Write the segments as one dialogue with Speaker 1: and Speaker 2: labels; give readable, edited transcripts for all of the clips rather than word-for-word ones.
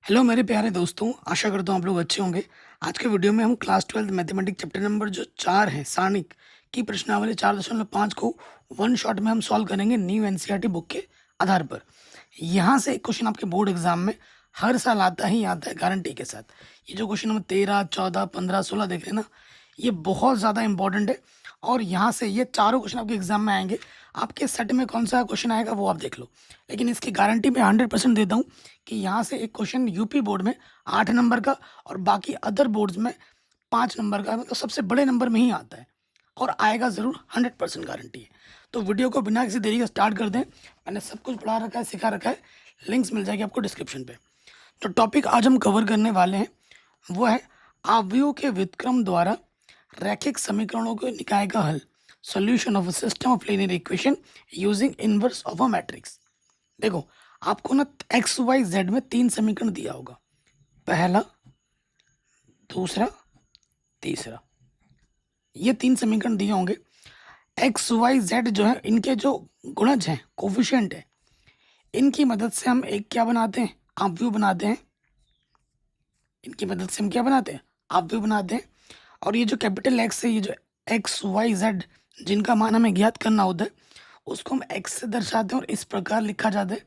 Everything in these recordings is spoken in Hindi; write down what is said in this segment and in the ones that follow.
Speaker 1: हेलो मेरे प्यारे दोस्तों, आशा करता हूँ आप लोग अच्छे होंगे। आज के वीडियो में हम क्लास 12 मैथमेटिक्स चैप्टर नंबर जो 4 है सारणिक की प्रश्नावली 4.5 को वन शॉट में हम सॉल्व करेंगे न्यू एनसीईआरटी बुक के आधार पर। यहाँ से एक क्वेश्चन आपके बोर्ड एग्जाम में हर साल आता ही आता है गारंटी के साथ। ये जो क्वेश्चन नंबर 13, 14, 15, 16 देख रहे हैं ना, ये बहुत ज़्यादा इंपॉर्टेंट है। और यहाँ से ये चारों क्वेश्चन आपके एग्जाम में आएंगे। आपके सेट में कौन सा क्वेश्चन आएगा वो आप देख लो, लेकिन इसकी गारंटी मैं 100% देता हूँ कि यहाँ से एक क्वेश्चन यूपी बोर्ड में 8 नंबर का और बाकी अदर बोर्ड्स में 5 नंबर का, मतलब सबसे बड़े नंबर में ही आता है और आएगा ज़रूर, 100% गारंटी है। तो वीडियो को बिना किसी देरी के स्टार्ट कर दें। मैंने सब कुछ पढ़ा रखा है, सिखा रखा है, लिंक्स मिल जाएगी आपको डिस्क्रिप्शन पे। तो टॉपिक आज हम कवर करने वाले हैं वो है आव्यूह के व्युत्क्रम द्वारा रैखिक समीकरणों के निकाय का हल, solution of a system of linear equation using inverse of a matrix. देखो, आपको ना एक्स वाई जेड में 3 समीकरण दिया होगा, पहला, दूसरा, तीसरा। ये 3 समीकरण दिए होंगे। एक्स वाई जेड जो है, इनके जो गुणज हैं, कोफिशिएंट है, इनकी मदद से हम एक क्या बनाते हैं, आव्यूह बनाते हैं। इनकी मदद से हम क्या बनाते हैं, आव्यूह बनाते हैं। और ये जो कैपिटल एक्स है, ये जो एक्स वाई जेड जिनका मान हमें ज्ञात करना होता है, उसको हम एक्स से दर्शाते हैं और इस प्रकार लिखा जाता है।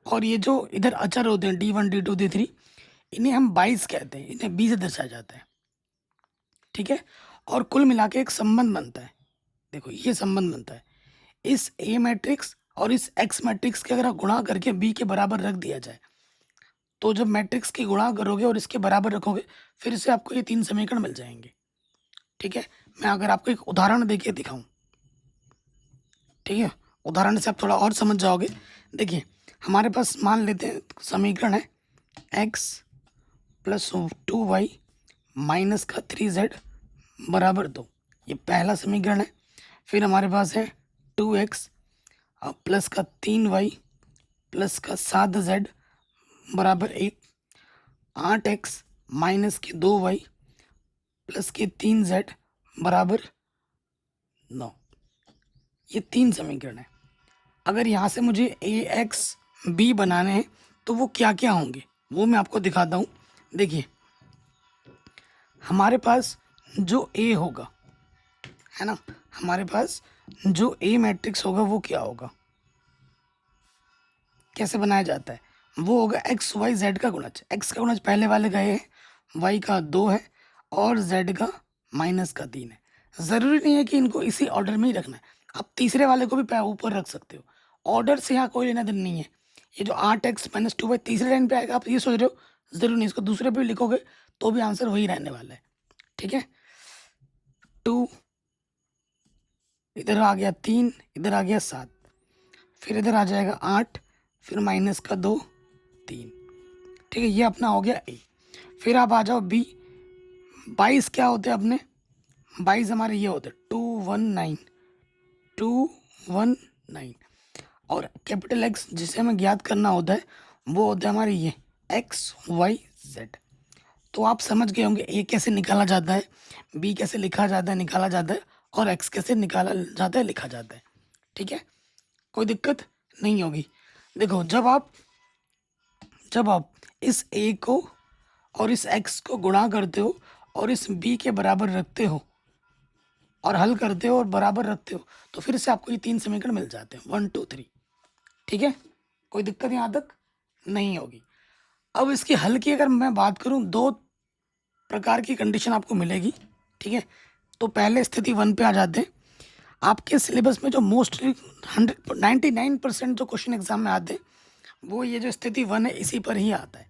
Speaker 1: और ये जो इधर अचर होते हैं D1, D2, D3, इन्हें हम 22 कहते हैं, इन्हें बी से दर्शाया जाता है। ठीक है। और कुल मिला के एक संबंध बनता है। देखो, ये संबंध बनता है, इस ए मैट्रिक्स और इस एक्स मैट्रिक्स के अगर आप गुणा करके बी के बराबर रख दिया जाए, तो जब मैट्रिक्स की गुणा करोगे और इसके बराबर रखोगे, फिर से आपको ये 3 समीकरण मिल जाएंगे। ठीक है। मैं अगर आपको एक उदाहरण देके दिखाऊं, ठीक है, उदाहरण से आप थोड़ा और समझ जाओगे। देखिए, हमारे पास मान लेते हैं समीकरण है एक्स प्लस 2y माइनस का 3z बराबर 2। ये पहला समीकरण है। फिर हमारे पास है 2x प्लस का 3y प्लस का 7z बराबर 1, 8x माइनस के 2y प्लस के 3z बराबर 9। ये 3 समीकरण है। अगर यहाँ से मुझे ए एक्स बी बनाने हैं तो वो क्या क्या होंगे वो मैं आपको दिखाता हूँ। देखिए, हमारे पास जो ए होगा, है ना, हमारे पास जो ए मैट्रिक्स होगा वो क्या होगा, कैसे बनाया जाता है, वो होगा एक्स वाई जेड का गुणज। एक्स का गुणज पहले वाले का है, वाई का 2 है और जेड का माइनस का 3 है। ज़रूरी नहीं है कि इनको इसी ऑर्डर में ही रखना है, आप तीसरे वाले को भी ऊपर रख सकते हो। ऑर्डर से यहाँ कोई लेना देना नहीं है। ये जो 8x-2y तीसरे लाइन पे आएगा, आप ये सोच रहे हो, ज़रूरी नहीं, इसको दूसरे पे भी लिखोगे तो भी आंसर वही रहने वाला है। ठीक है। 2, इधर आ गया 3, इधर आ गया 7, फिर इधर आ जाएगा 8, फिर माइनस का 2, 3। ठीक है, ये अपना हो गया ए। फिर आप आ जाओ बी। 22 क्या होते हैं अपने, 22 हमारे ये होते हैं 219, 219। और कैपिटल एक्स जिसे हमें ज्ञात करना होता है वो होता है हमारे ये एक्स वाई जेड। तो आप समझ गए होंगे ए कैसे निकाला जाता है, बी कैसे लिखा जाता है, निकाला जाता है, और एक्स कैसे निकाला जाता है, लिखा जाता है। ठीक है, कोई दिक्कत नहीं होगी। देखो, जब आप इस ए को और इस एक्स को गुणा करते हो और इस बी के बराबर रखते हो और हल करते हो और बराबर रखते हो, तो फिर से आपको ये 3 समीकरण मिल जाते हैं, 1, 2, 3। ठीक है, कोई दिक्कत यहाँ तक नहीं होगी। अब इसके हल की अगर मैं बात करूँ, 2 प्रकार की कंडीशन आपको मिलेगी। ठीक है, तो पहले स्थिति 1 पे आ जाते हैं। आपके सिलेबस में जो मोस्टली 99% जो क्वेश्चन एग्जाम में आते हैं वो ये जो स्थिति 1 है इसी पर ही आता है।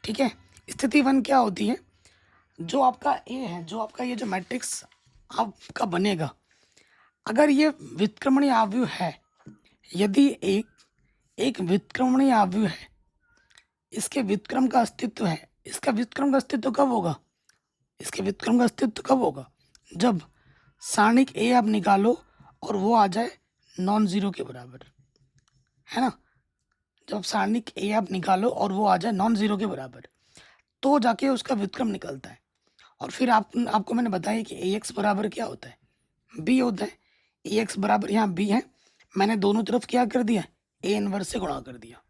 Speaker 1: ठीक है, स्थिति 1 क्या होती है, जो आपका ए है, जो आपका ये जो मैट्रिक्स आपका बनेगा, अगर ये व्युत्क्रमणीय आव्यूह है, यदि एक व्युत्क्रमणीय आव्यूह है, इसके व्युत्क्रम का अस्तित्व है, इसका व्युत्क्रम का अस्तित्व कब होगा, इसके व्युत्क्रम का अस्तित्व कब होगा, जब सारणिक ए आप निकालो और वो आ जाए नॉन जीरो के बराबर, है ना। जब सारणिक ए आप निकालो और वो आ जाए नॉन जीरो के बराबर, तो जाके उसका व्युत्क्रम निकलता है। और फिर आपको मैंने बताया कि ए एक्स बराबर क्या होता है, बी होता है। ए एक्स बराबर यहाँ बी है, मैंने दोनों तरफ क्या कर दिया, ए इनवर्स से गुणा कर दिया।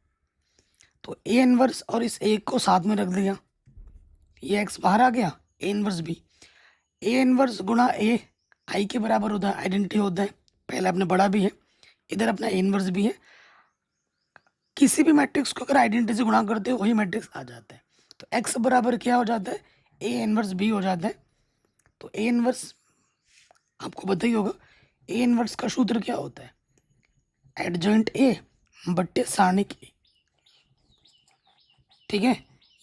Speaker 1: तो ए इनवर्स और इस एक को साथ में रख दिया, ये एक्स बाहर आ गया, A inverse B. A inverse गुणा ए आई के बराबर होता है, आइडेंटिटी होता है, पहले अपने बड़ा भी है, इधर अपना ए इनवर्स भी है। किसी भी मैट्रिक्स को अगर आइडेंटिटी से गुणा करते हो वही मैट्रिक्स आ जाता है। तो एक्स बराबर क्या हो जाता है, ए इनवर्स बी हो जाता है। तो ए इनवर्स आपको पता ही होगा, ए इनवर्स का सूत्र क्या होता है, एडजॉइंट ए बट्टे सारणिक ए। ठीक है,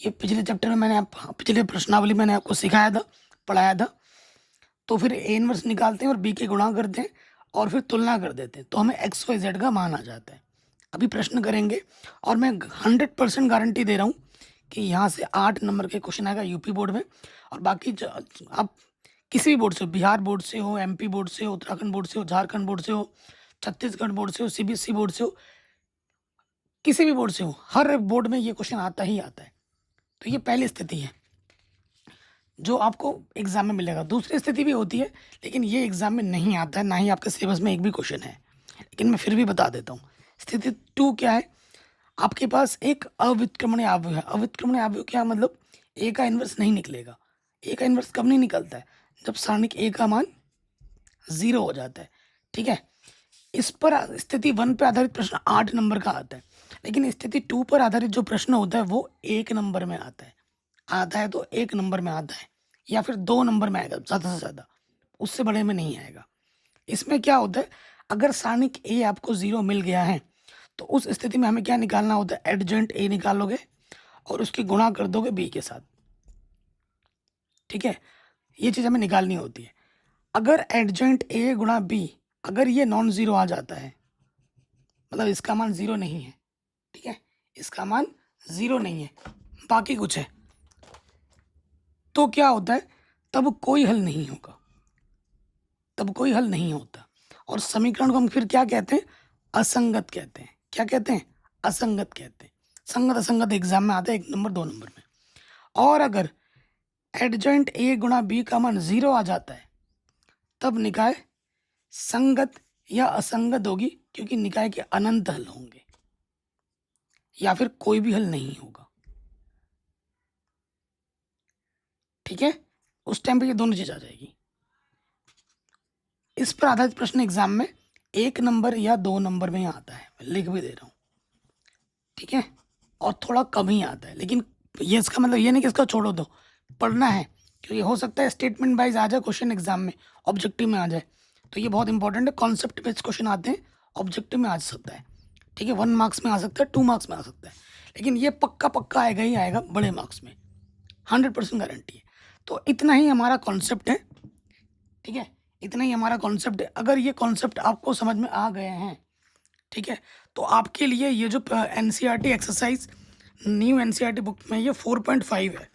Speaker 1: ये पिछले चैप्टर में पिछले प्रश्नावली मैंने आपको सिखाया था, पढ़ाया था। तो फिर ए इनवर्स निकालते हैं और बी के गुणा करते हैं और फिर तुलना कर देते हैं, तो हमें एक्स वाई जेड का मान आ जाता है। अभी प्रश्न करेंगे और मैं 100% गारंटी दे रहा हूँ कि यहाँ से 8 नंबर के क्वेश्चन आएगा यूपी बोर्ड में। और बाकी आप किसी भी बोर्ड से हो, बिहार बोर्ड से हो, एमपी बोर्ड से हो, उत्तराखंड बोर्ड से हो, झारखंड बोर्ड से हो, छत्तीसगढ़ बोर्ड से हो, सीबीएसई बोर्ड से हो, किसी भी बोर्ड से हो, हर बोर्ड में ये क्वेश्चन आता ही आता है। तो ये पहली स्थिति है जो आपको एग्जाम में मिलेगा। दूसरी स्थिति भी होती है लेकिन ये एग्जाम में नहीं आता है, ना ही आपके सिलेबस में एक भी क्वेश्चन है, लेकिन मैं फिर भी बता देता हूँ। स्थिति 2 क्या है, आपके पास एक अव्युत्क्रमणीय अवयव है। अव्युत्क्रमणीय अवयव क्या मतलब, ए का इन्वर्स नहीं निकलेगा। ए का इन्वर्स कब नहीं निकलता है, जब सारणिक ए का मान 0 हो जाता है। ठीक है, इस पर स्थिति 1 पर आधारित प्रश्न 8 नंबर का आता है, लेकिन स्थिति 2 पर आधारित जो प्रश्न होता है वो 1 नंबर में आता है। आता है तो 1 नंबर में आता है या फिर 2 नंबर में आएगा ज़्यादा से ज़्यादा, उससे बड़े में नहीं आएगा। इसमें क्या होता है, अगर सारणिक ए आपको 0 मिल गया है तो उस स्थिति में हमें क्या निकालना होता है, एडजॉइंट ए निकालोगे और उसकी गुणा कर दोगे बी के साथ। ठीक है, ये चीज़ हमें निकालनी होती है। अगर एडजॉइंट ए गुणा बी अगर ये नॉन ज़ीरो आ जाता है, मतलब इसका मान 0 नहीं है, ठीक है, इसका मान 0 नहीं है, बाकी कुछ है, तो क्या होता है, तब कोई हल नहीं होगा, तब कोई हल नहीं होता। और समीकरण को हम फिर क्या कहते हैं, असंगत कहते हैं। क्या कहते हैं, असंगत कहते हैं। संगत असंगत एग्जाम में आता है 1 नंबर 2 नंबर में। और अगर एडजॉइंट ए गुणा बी का मान 0 आ जाता है तब निकाय संगत या असंगत होगी, क्योंकि निकाय के अनंत हल होंगे या फिर कोई भी हल नहीं होगा। ठीक है, उस टाइम पे ये दोनों चीज आ जाएगी। इस पर आधारित प्रश्न एग्जाम में 1 नंबर या 2 नंबर में आता है, मैं लिख भी दे रहा हूँ। ठीक है, और थोड़ा कम ही आता है, लेकिन ये इसका मतलब ये नहीं कि इसका छोड़ो दो, पढ़ना है, क्योंकि हो सकता है स्टेटमेंट वाइज आ जाए क्वेश्चन एग्जाम में, ऑब्जेक्टिव में आ जाए। तो ये बहुत इंपॉर्टेंट है, कॉन्सेप्ट बेस्ड क्वेश्चन आते हैं, ऑब्जेक्टिव में आ सकता है। ठीक है, 1 मार्क्स में आ सकता है, 2 मार्क्स में आ सकता है, लेकिन ये पक्का पक्का आएगा ही आएगा बड़े मार्क्स में, 100% गारंटी है। तो इतना ही हमारा कॉन्सेप्ट है। ठीक है, इतना ही हमारा कॉन्सेप्ट है। अगर ये कॉन्सेप्ट आपको समझ में आ गए हैं, ठीक है, तो आपके लिए ये जो NCERT exercise new NCERT book में ये 4.5 है।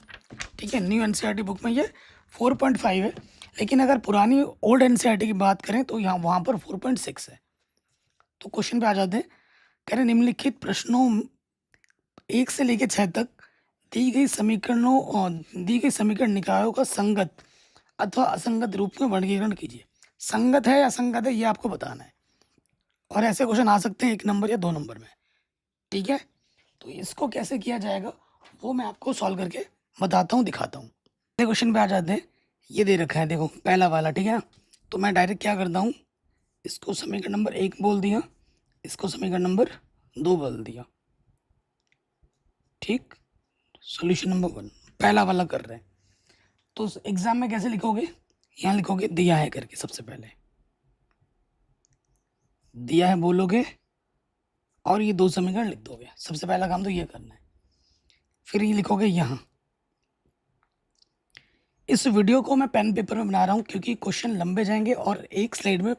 Speaker 1: ठीक है, न्यू एनसीईआरटी बुक में ये 4.5 है, लेकिन अगर पुरानी ओल्ड एनसीईआरटी की बात करें तो यहाँ वहाँ पर 4.6 है। तो क्वेश्चन पे आ जाते हैं। कह रहे निम्नलिखित प्रश्नों 1 से लेकर 6 तक दी गई समीकरण निकायों का संगत अथवा असंगत रूप में वर्गीकरण कीजिए। संगत है या असंगत है ये आपको बताना है, और ऐसे क्वेश्चन आ सकते हैं 1 नंबर या 2 नंबर में। ठीक है, तो इसको कैसे किया जाएगा वो मैं आपको सॉल्व करके बताता हूँ, दिखाता हूँ। क्वेश्चन पे आ जाते हैं। ये दे रखा है, देखो पहला वाला। ठीक है, तो मैं डायरेक्ट क्या करता हूँ, इसको समीकरण नंबर 1 बोल दिया, इसको समीकरण नंबर 2 बोल दिया। ठीक, सॉल्यूशन नंबर 1 पहला वाला कर रहे हैं। तो एग्जाम में कैसे लिखोगे, यहाँ लिखोगे दिया है करके, सबसे पहले दिया है बोलोगे और ये 2 समीकरण लिख दोगे। सबसे पहला काम तो ये करना है। फिर ये लिखोगे यहाँ। इस वीडियो को मैं पेन पेपर में बना रहा हूँ क्योंकि क्वेश्चन लंबे जाएंगे और एक स्लाइड में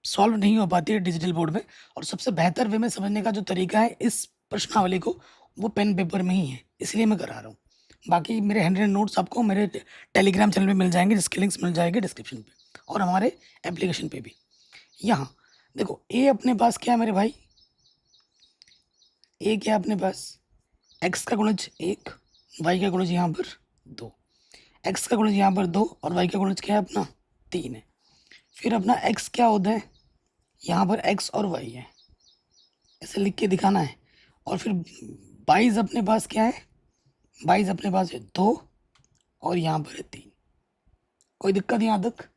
Speaker 1: सॉल्व नहीं हो पाती है डिजिटल बोर्ड में, और सबसे बेहतर वे में समझने का जो तरीका है इस प्रश्नावली को वो पेन पेपर में ही है, इसलिए मैं करा रहा हूँ। बाकी मेरे 100 नोट्स आपको मेरे टेलीग्राम चैनल पे मिल जाएंगे, जिसके लिंक्स मिल जाएंगे डिस्क्रिप्शन पे और हमारे एप्लीकेशन पे भी। यहाँ देखो ए अपने पास क्या है मेरे भाई, ए क्या है अपने पास, एक्स का गुणज 1, वाई का गुणज यहाँ पर 2, एक्स का गुणज यहाँ पर 2 और वाई का गुणज क्या है अपना 3 है। फिर अपना एक्स क्या होता है, यहाँ पर एक्स और वाई है, ऐसे लिख के दिखाना है। और फिर 22 अपने पास क्या है, 22 अपने पास है 2 और यहाँ पर है 3। कोई दिक्कत यहाँ तक,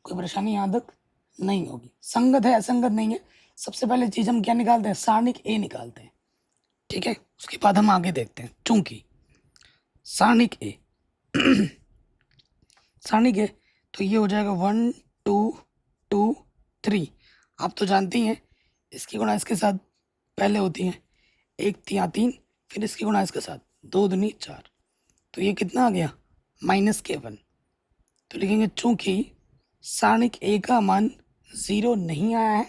Speaker 1: कोई परेशानी यहाँ तक नहीं होगी। संगत है असंगत नहीं है। सबसे पहले चीज़ हम क्या निकालते हैं, सारणिक ए निकालते हैं, ठीक है। उसके बाद हम आगे देखते हैं। चूंकि सारणिक ए सारणिक ए तो ये हो जाएगा 1 2 2 3। आप तो जानते ही हैं इसकी गुणा इसके साथ पहले होती है, 1 या 3, फिर इसकी गुणा इसके साथ 2 दूनी 4। तो ये कितना आ गया, -k1। तो लिखेंगे चूंकि सारणिक ए का मान 0 नहीं आया है,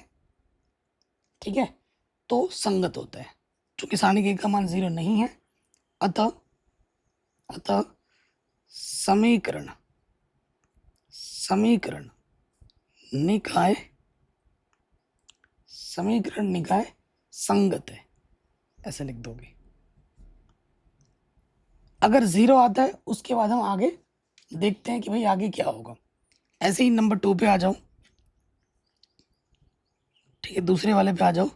Speaker 1: ठीक है, तो संगत होता है। चूंकि सारणिक ए का मान 0 नहीं है, अतः अतः समीकरण समीकरण निकाय समीकरण निकाय संगत है, ऐसे लिख दोगे। अगर 0 आता है उसके बाद हम आगे देखते हैं कि भाई आगे क्या होगा। ऐसे ही नंबर 2 पे आ जाओ, ठीक है, दूसरे वाले पे आ जाओ।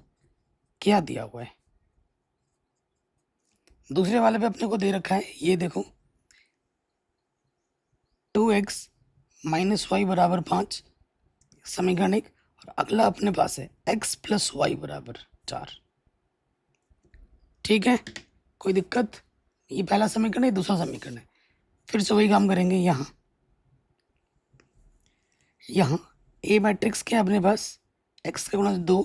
Speaker 1: क्या दिया हुआ है दूसरे वाले पे, अपने को दे रखा है, ये देखो 2x - y बराबर 5 समीकरण 1। और अगला अपने पास है x + y बराबर 4, ठीक है, कोई दिक्कत। ये पहला समीकरण है, दूसरा समीकरण है। फिर से वही काम करेंगे। यहाँ ए मैट्रिक्स क्या है अपने पास, x का गुणज 2,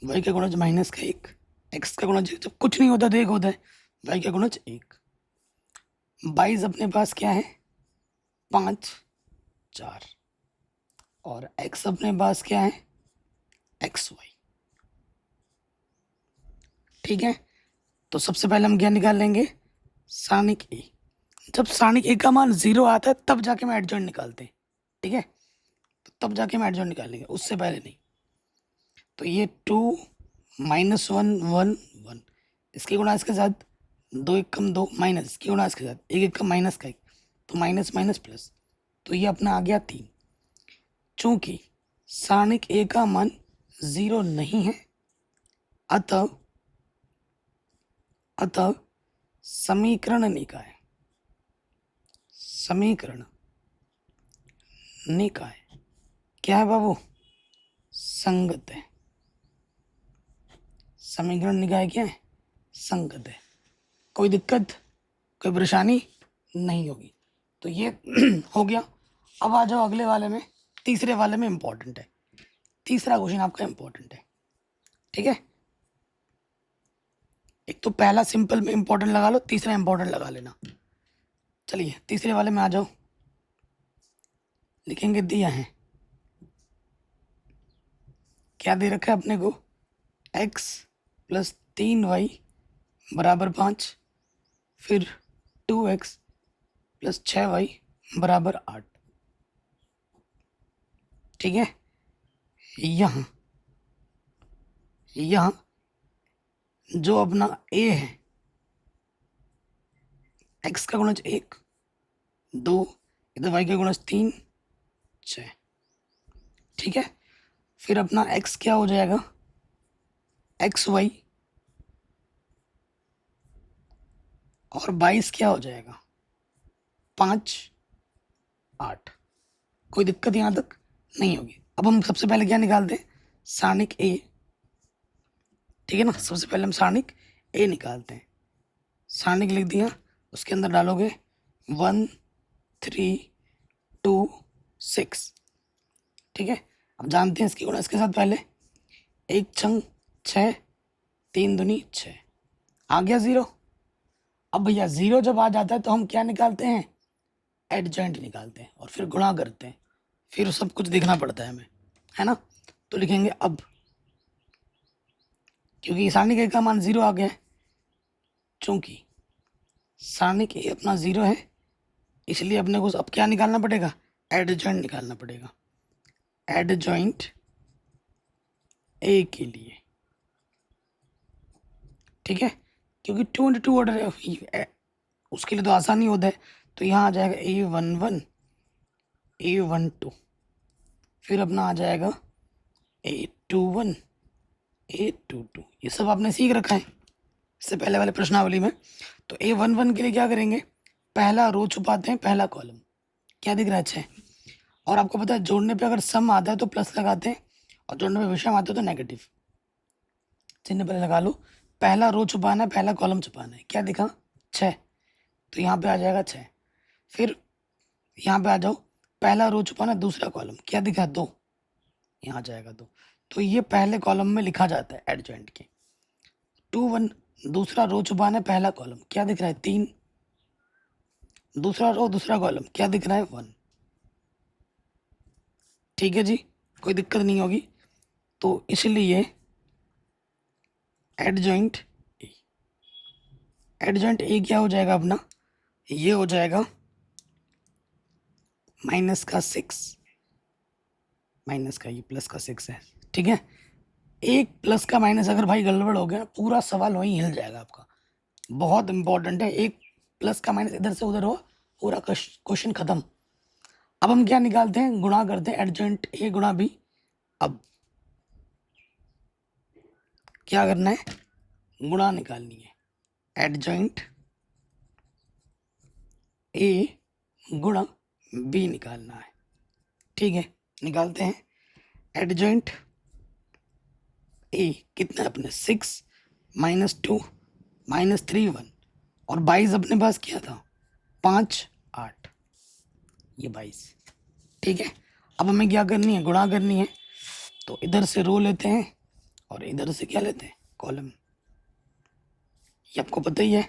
Speaker 1: y का गुणज -1, x का गुणज जब कुछ नहीं होता तो 1 होता है, y का गुणज 1। 22 अपने पास क्या है, 5 4, और x अपने पास क्या है, xy, ठीक है। तो सबसे पहले हम क्या निकाल लेंगे, सारणिक ए। जब सारणिक ए का मान 0 आता है तब जाके हम एडजॉइंट निकालते हैं, ठीक है, तो तब जाके हम एडजॉइंट निकालेंगे, उससे पहले नहीं। तो ये 2 - 1 1 1, इसकी गुणा इसके साथ 2 1 कम 2, माइनस इसकी गुणा इसके साथ 1 1 कम माइनस का 1, तो माइनस माइनस प्लस, तो ये अपना आ गया 3। चूंकि सारणिक ए का मान 0 नहीं है, अतः अतः समीकरण निकाय क्या है बाबू, संगत है। समीकरण निकाय क्या है, संगत है। कोई दिक्कत, कोई परेशानी नहीं होगी। तो ये हो गया। अब आ जाओ अगले वाले में, तीसरे वाले में इम्पोर्टेंट है। तीसरा क्वेश्चन आपका इम्पोर्टेंट है, ठीक है। एक तो पहला सिंपल में इम्पोर्टेंट लगा लो, तीसरा इम्पोर्टेंट लगा लेना। चलिए तीसरे वाले में आ जाओ। लिखेंगे दिया है, क्या दे रखा है अपने को, x + 3y बराबर 5, फिर 2x + 6y बराबर 8, ठीक है। यहाँ जो अपना a है, x का गुणज 1 2, इधर y का गुणज 3 6, ठीक है। फिर अपना x क्या हो जाएगा, xy, और 22 क्या हो जाएगा, 5 8। कोई दिक्कत यहाँ तक नहीं होगी। अब हम सबसे पहले क्या निकालते हैं, सारणिक ए, ठीक है ना। सबसे पहले हम सारणिक ए निकालते हैं। सारणिक लिख दिया, उसके अंदर डालोगे 1 3 2 6, ठीक है। अब जानते हैं इसकी गुणा इसके साथ, पहले 1 छंग 6, 3 दूनी 6, आ गया 0। अब भैया 0 जब आ जाता है तो हम क्या निकालते हैं, एडजॉइंट निकालते हैं और फिर गुणा करते हैं, फिर सब कुछ देखना पड़ता है हमें, है ना। तो लिखेंगे अब, क्योंकि सारणिक ए का मान 0 आ गया है, चूंकि सारणिक ए अपना 0 है, इसलिए अपने को अब क्या निकालना पड़ेगा, एडजॉइंट निकालना पड़ेगा। एडजॉइंट ए के लिए, ठीक है, क्योंकि 2 × 2 ऑर्डर है, उसके लिए तो आसानी होता है। तो यहाँ आ जाएगा A11 A12, फिर अपना आ जाएगा A21 A22। ये सब आपने सीख रखा है, इससे पहले वाले प्रश्नावली में। तो A11 के लिए क्या करेंगे, पहला रो छुपाते हैं, पहला कॉलम। क्या दिख रहा है 6। और आपको पता है जोड़ने पे अगर सम आता है तो प्लस लगाते हैं, और जोड़ने पे विषम आता है तो नेगेटिव चिन्ह पहले लगा लो। पहला रो छुपाना है, पहला कॉलम छुपाना है। क्या दिखा 6, तो यहाँ पे आ जाएगा 6। फिर यहाँ पे आ जाओ, पहला रो छुपाना दूसरा कॉलम। क्या दिखा 2, यहाँ आ जाएगा 2। तो ये पहले कॉलम में लिखा जाता है एडजॉइंट के। 2 1 दूसरा रो छुपाना है, पहला कॉलम। क्या दिख रहा है 3, दूसरा रो दूसरा कॉलम। क्या दिख रहा है 1। ठीक है जी, कोई दिक्कत नहीं होगी। तो इसलिए एडजॉइंट ए क्या हो जाएगा अपना, ये हो जाएगा माइनस का 6, माइनस का ये प्लस का 6 है। ठीक है, एक प्लस का माइनस अगर भाई गड़बड़ हो गया पूरा सवाल वहीं हिल जाएगा आपका। बहुत इंपॉर्टेंट है, एक प्लस का माइनस इधर से उधर हो पूरा क्वेश्चन खत्म। अब हम क्या निकालते हैं, गुणा करते हैं एडजॉइंट ए गुणा बी। अब क्या करना है, गुणा निकालनी है, एडजॉइंट ए गुणा बी निकालना है। ठीक है, निकालते हैं। एडजॉइंट ए कितना है अपने 6 -2 -3 1, और 22 अपने पास क्या था 5 8, ये 22। ठीक है, अब हमें क्या करनी है, गुणा करनी है। तो इधर से रो लेते हैं और इधर से क्या लेते हैं, कॉलम। ये आपको पता ही है।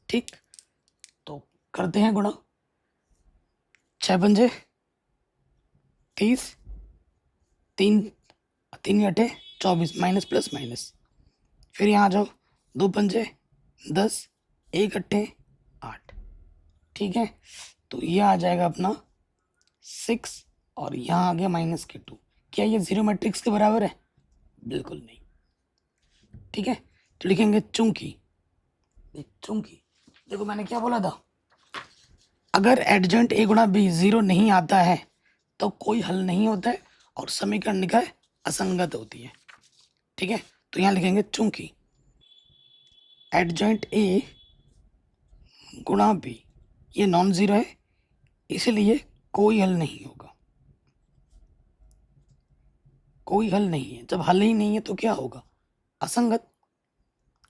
Speaker 1: ठीक, तो करते हैं गुणा। 6 पंजे 30, 3 3 अठे 24, माइनस प्लस माइनस। फिर यहाँ आ जाओ, 2 पंजे 10, 1 अट्ठे 8। ठीक है, तो ये आ जाएगा अपना 6, और यहाँ आ गया माइनस के 2। क्या ये जीरो मैट्रिक्स के बराबर है, बिल्कुल नहीं। ठीक है, तो लिखेंगे चूंकि, चूंकि देखो मैंने क्या बोला था, अगर एडजॉइंट ए गुणा बी 0 नहीं आता है तो कोई हल नहीं होता है और समीकरण निकाय असंगत होती है। ठीक है, तो यहाँ लिखेंगे चूंकि एडजॉइंट ए गुणा बी ये नॉन जीरो है, इसलिए कोई हल नहीं होगा। कोई हल नहीं है, जब हल ही नहीं है तो क्या होगा, असंगत।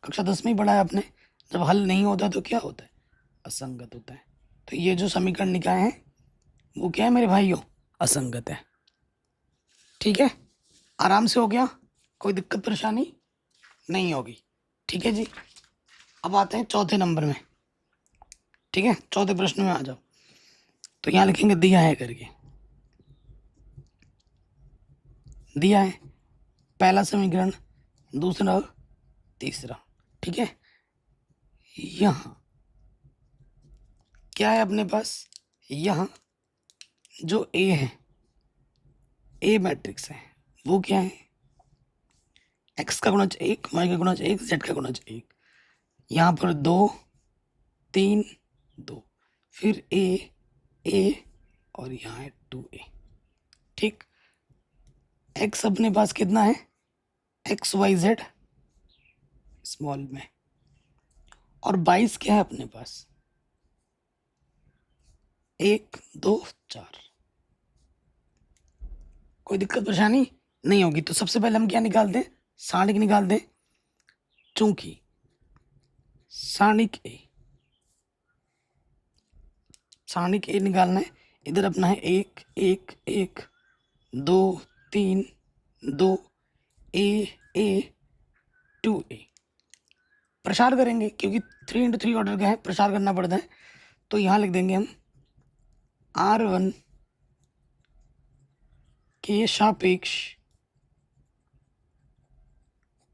Speaker 1: कक्षा 10 में ही पढ़ा है आपने, जब हल नहीं होता तो क्या होता है, असंगत होता है। तो ये जो समीकरण निकाय है वो क्या है मेरे भाइयों, असंगत है। ठीक है, आराम से हो गया, कोई दिक्कत परेशानी नहीं होगी। ठीक है जी, अब आते हैं चौथे नंबर में। ठीक है, चौथे प्रश्न में आ जाओ। तो यहाँ लिखेंगे दिया है करके, दिया है पहला समीकरण, दूसरा, तीसरा। ठीक है, यहाँ क्या है अपने पास, यहाँ जो ए है, ए मैट्रिक्स है, वो क्या है, एक्स का गुणज 1, वाई का गुणज 1, जेड का गुणज 1। यहाँ पर 2 3 2, फिर ए और यहाँ है 2a। ठीक, एक्स अपने पास कितना है, एक्स वाई जेड स्मॉल में, और 22 क्या है अपने पास, 1 2 4। कोई दिक्कत परेशानी नहीं होगी। तो सबसे पहले हम क्या निकालते हैं, सारणिक निकालते हैं। चूंकि सारणिक ए निकालना है, इधर अपना है 1 1 1 2 3 2 ए 2a। प्रसार करेंगे क्योंकि 3 × 3 ऑर्डर का है, प्रसार करना पड़ता है। तो यहाँ लिख देंगे हम R1 के सापेक्ष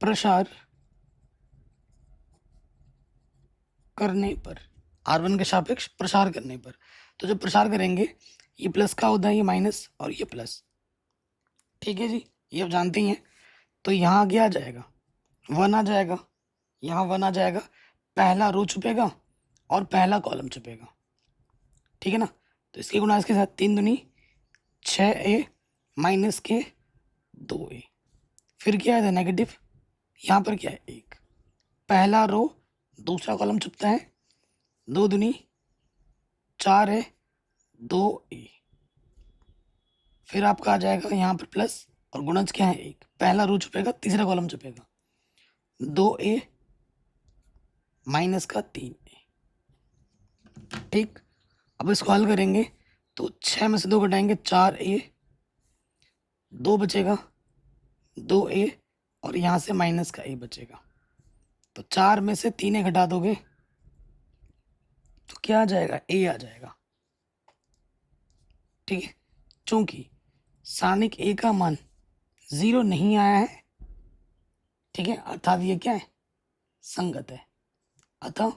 Speaker 1: प्रसार करने पर, R1 के सापेक्ष प्रसार करने पर। तो जब प्रसार करेंगे ये प्लस का होता है, ये माइनस और ये प्लस। ठीक है जी, ये आप जानते ही हैं। तो यहाँ आगे आ जाएगा 1 आ जाएगा, यहाँ 1 आ जाएगा, पहला रो छुपेगा और पहला कॉलम छुपेगा। ठीक है ना, तो इसके गुणा इसके साथ 3 दूनी 6a माइनस के 2a। फिर क्या है नेगेटिव, यहाँ पर क्या है 1, पहला रो दूसरा कॉलम छुपता है, 2 दूनी 4 है, 2a। फिर आपका आ जाएगा यहाँ पर प्लस और गुणज क्या है 1। पहला रो छुपेगा, तीसरा कॉलम छुपेगा, 2a माइनस का 3a। ठीक, अब इसको हल करेंगे तो 6 में से 2 घटाएंगे 4a, 2 बचेगा 2a और यहाँ से माइनस का a बचेगा। तो 4 में से 3 घटा दोगे तो क्या आ जाएगा, a आ जाएगा। ठीक है, चूंकि सारणिक a का मान 0 नहीं आया है, ठीक है, अर्थात ये क्या है, संगत है। अतः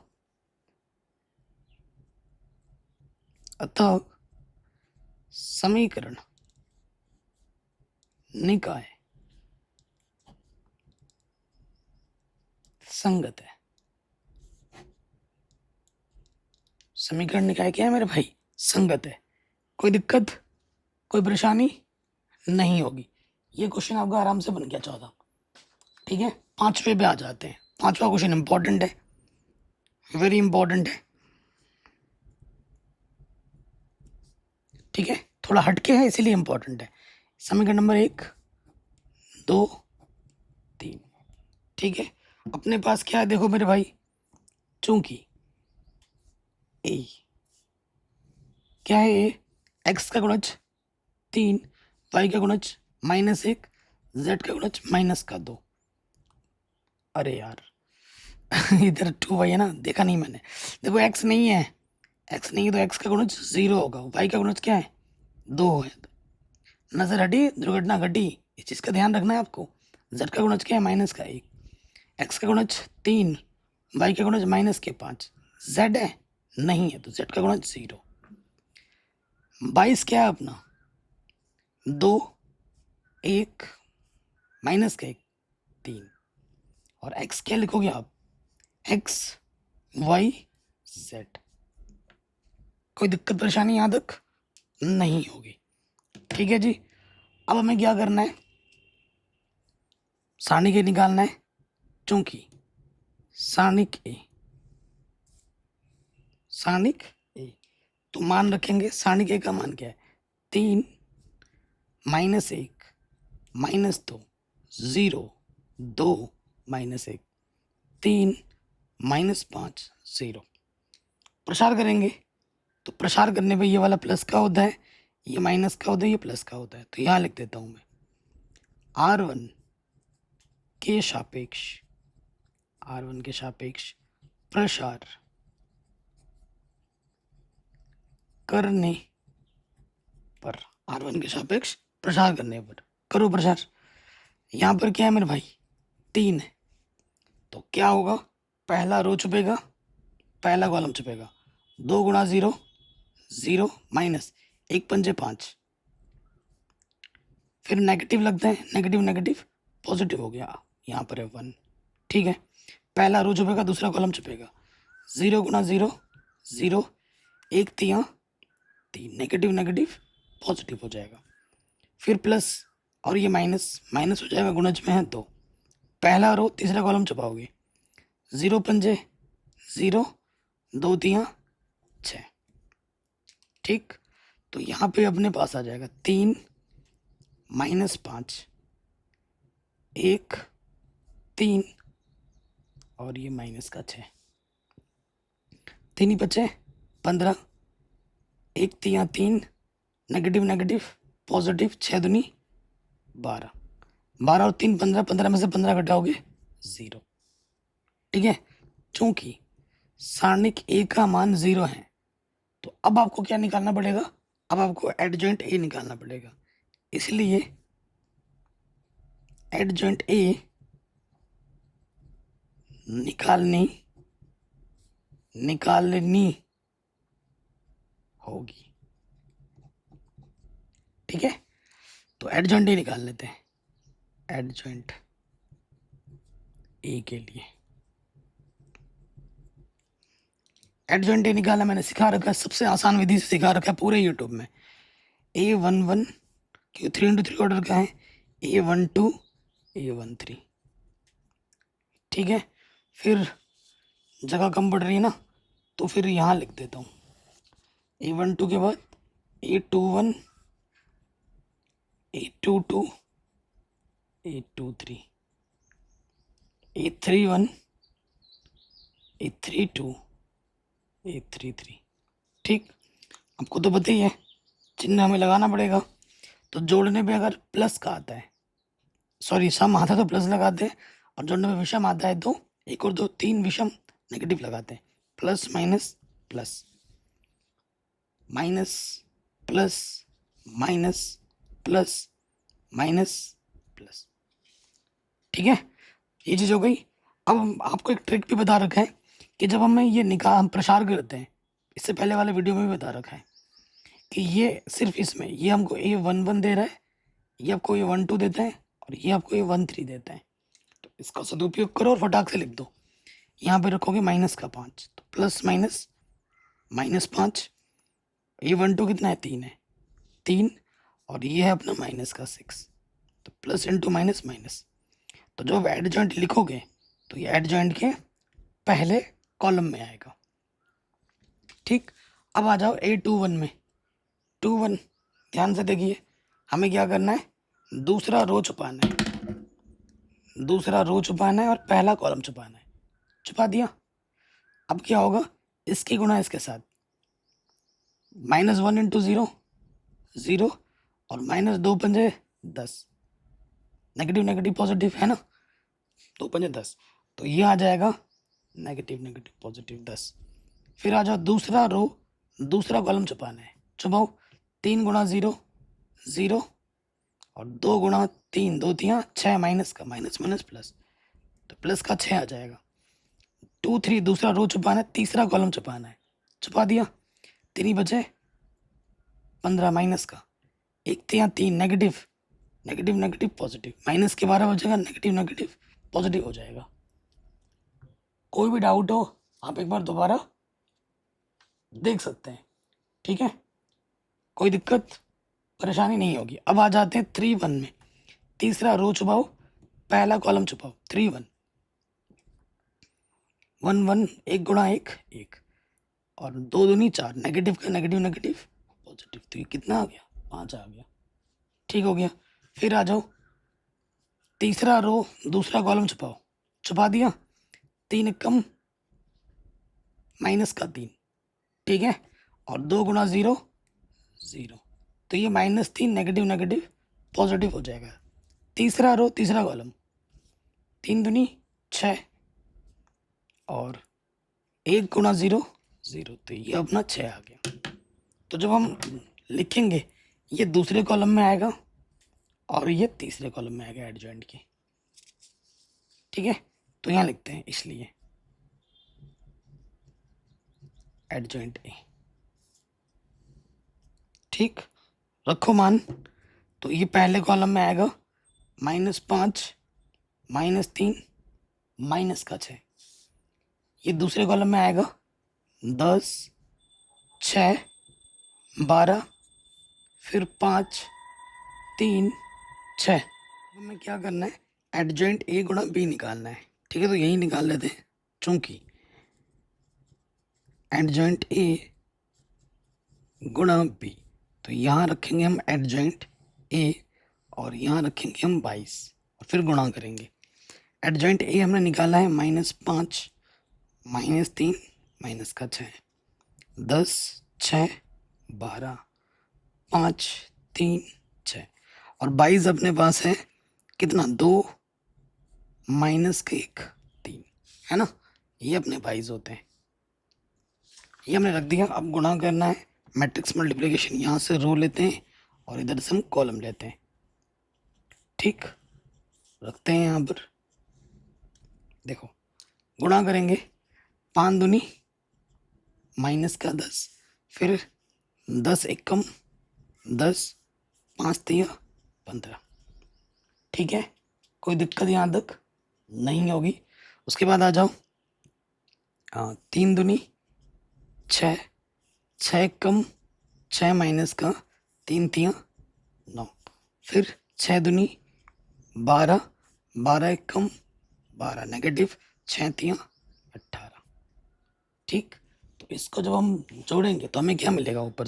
Speaker 1: अतः समीकरण निकाय संगत है। समीकरण निकाय क्या है मेरे भाई, संगत है। कोई दिक्कत, कोई परेशानी नहीं होगी। ये क्वेश्चन आपका आराम से बन गया 14। ठीक है, 5वें पे आ जाते हैं। 5वां क्वेश्चन इंपॉर्टेंट है, वेरी इंपॉर्टेंट है। ठीक है, थोड़ा हटके है इसीलिए इंपॉर्टेंट है। समीकरण नंबर 1 2 3। ठीक है, अपने पास क्या है देखो मेरे भाई, चूंकि ए क्या है, ए एक्स का गुणज 3, वाई का गुणज -1, जेड का गुणज -2। अरे यार इधर 2y है ना, देखा नहीं मैंने। देखो x नहीं है, x नहीं है तो x का गुणज 0 होगा, y का गुणज क्या है 2 है। नजर हटी दुर्घटना घटी, इस चीज का ध्यान रखना है आपको। z का गुणज क्या है -1, x का गुणज 3, y का गुणज -5, z है नहीं है तो z का गुणज 0। 22 क्या है अपना 2 1 -1 3 और x क्या लिखोगे आप, x y z। कोई दिक्कत परेशानी यहाँ तक नहीं होगी। ठीक है जी, अब हमें क्या करना है, सारणिक ए निकालना है। चूंकि सारणिक ए तो मान रखेंगे, सारणिक ए का मान क्या है 3 -1 -2 0 2 -1 3 -5 0। प्रसार करेंगे तो प्रसार करने पे ये वाला प्लस का होता है, ये माइनस का होता है, ये प्लस का होता है। तो यहाँ लिख देता हूँ मैं R1 के सापेक्ष, R1 के सापेक्ष प्रसार करने पर, R1 के सापेक्ष प्रसार करने पर करो प्रसार। यहाँ पर क्या है मेरे भाई 3 है तो क्या होगा, पहला रो छुपेगा, पहला कॉलम छुपेगा, 2 गुणा 0 0 माइनस 1 पंजे 5, फिर नेगेटिव लगता है, नेगेटिव नेगेटिव पॉजिटिव हो गया, यहाँ पर है 1। ठीक है, पहला रो छुपेगा, दूसरा कॉलम छुपेगा, 0 गुणा 0 0, 1 3 3, नेगेटिव नेगेटिव पॉजिटिव हो जाएगा, फिर प्लस और ये माइनस माइनस हो जाएगा, गुणज में है तो पहला रो तीसरा कॉलम छुपाओगे, 0 पंजे 0 2 3 6। ठीक, तो यहाँ पे अपने पास आ जाएगा 3 -5 1 3 और ये -6, 3 ही बचे 15, 1 3 3, नेगेटिव नेगेटिव पॉजिटिव, 6 दूनी 12, 12 और 3 15, 15 में से 15 घटाओगे 0। ठीक है, चूंकि सारणिक ए का मान 0 है तो अब आपको क्या निकालना पड़ेगा, अब आपको एडजॉइंट ए निकालना पड़ेगा। इसलिए एडजॉइंट ए निकालनी होगी। ठीक है, तो एडजॉइंट ए निकाल लेते हैं। एडजॉइंट ए के लिए एडजॉइंट ए निकालना मैंने सिखा रखा है, सबसे आसान विधि से सिखा रखा है पूरे यूट्यूब में। A11 क्यों 3x3 ऑर्डर का है, A12 A13। ठीक है, फिर जगह कम पड़ रही है ना, तो फिर यहाँ लिख देता हूँ A12 के बाद A21, A22, A23, A31, A32, A33। ठीक, आपको तो पता ही है चिन्ह हमें लगाना पड़ेगा। तो जोड़ने पे अगर प्लस का आता है, सॉरी सम आता है तो प्लस लगाते हैं, और जोड़ने में विषम आता है तो एक और दो तीन विषम नेगेटिव लगाते हैं। Plus minus plus, minus plus, minus plus, minus plus. ठीक है, ये चीज़ हो गई। अब आपको एक ट्रिक भी बता रखा है कि जब हमें ये हम प्रसार करते हैं, इससे पहले वाले वीडियो में भी बता रखा है कि ये सिर्फ इसमें ये हमको A11 दे रहा है, ये आपको A12 देता है, और ये आपको A13 देता है। तो इसका सदुपयोग करो और फटाक से लिख दो। यहाँ पे रखोगे माइनस का 5, तो प्लस माइनस -5। A12 कितना है, 3 है, 3, और ये है अपना माइनस का 6, तो प्लस इंटू माइनस माइनस। तो जब एड जॉइंट लिखोगे तो ये एड जॉइंट के पहले कॉलम में आएगा। ठीक, अब आ जाओ A21 में। 21, ध्यान से देखिए, हमें क्या करना है, दूसरा रो छुपाना है, दूसरा रो छुपाना है और पहला कॉलम छुपाना है। छुपा दिया। अब क्या होगा, इसकी गुणा इसके साथ, -1 इंटू 0, 0, और -2 × 10, नेगेटिव नेगेटिव पॉजिटिव है ना, 2 × 10, तो ये आ जाएगा नेगेटिव नेगेटिव पॉजिटिव 10। फिर आ जाओ दूसरा रो, दूसरा कॉलम छुपाना है। छुपाओ, 3 × 0, 0, और 2 × 3, 2 3 6, माइनस का माइनस माइनस प्लस, तो प्लस का 6 आ जाएगा। 2 3, दूसरा रो छुपाना है, तीसरा कॉलम छुपाना है। छुपा दिया, 3 बचे 15, माइनस का 1 3 3, negative negative negative positive, minus के 12 बचेगा, नेगेटिव नेगेटिव पॉजिटिव हो जाएगा। कोई भी डाउट हो आप एक बार दोबारा देख सकते हैं। ठीक है, कोई दिक्कत परेशानी नहीं होगी। अब आ जाते हैं 3 1 में। तीसरा रो छुपाओ, पहला कॉलम छुपाओ। 3 1, 1 1, 1 × 1 1, और 2 दूनी 4, नेगेटिव का नेगेटिव नेगेटिव पॉजिटिव, तो ये कितना आ गया, 5 आ गया। ठीक हो गया। फिर आ जाओ तीसरा रो, दूसरा कॉलम छुपाओ। छुपा दिया, 3 कम माइनस का 3, ठीक है, और 2 × 0 0, तो ये -3, नेगेटिव नेगेटिव पॉजिटिव हो जाएगा। तीसरा रो, तीसरा कॉलम, 3 दूनी 6, और 1 × 0 0, तो ये अपना 6 आ गया। तो जब हम लिखेंगे ये दूसरे कॉलम में आएगा और ये तीसरे कॉलम में आएगा एडजॉइंट के। ठीक है, तो यहाँ लिखते हैं इसलिए एडजॉइंट ए। ठीक, रखो मान, तो ये पहले कॉलम में आएगा -5, -3, माइनस का 6। ये दूसरे कॉलम में आएगा 10, 6, 12, फिर 5, 3, 6। हमें क्या करना है, एडजॉइंट ए गुणा बी निकालना है। ठीक है, तो यही निकाल लेते हैं, चूंकि एडजॉइंट ए गुणा बी, तो यहाँ रखेंगे हम एडजॉइंट ए, और यहाँ रखेंगे हम 22, और फिर गुणा करेंगे। एडजॉइंट ए हमने निकाला है -5, -3, माइनस का 6, 10, 6, 12, 5, 3, 6, और 22 अपने पास है कितना, 2, -1, 3, है ना, ये अपने 22 होते हैं। ये हमने रख दिया। अब गुणा करना है, मैट्रिक्स मल्टीप्लिकेशन, यहाँ से रो लेते हैं और इधर से हम कॉलम लेते हैं। ठीक, रखते हैं यहाँ पर, देखो गुणा करेंगे, 5 दूनी -10, फिर 10 एकम 10, 5 3 15। ठीक है, कोई दिक्कत यहाँ तक नहीं होगी। उसके बाद आ जाओ 3 दूनी 6, 6 कम 6, माइनस का 3 3 9, फिर 6 दूनी 12, 12 कम 12, नेगेटिव 6 3 18। ठीक। तो इसको जब हम जोड़ेंगे तो हमें क्या मिलेगा, ऊपर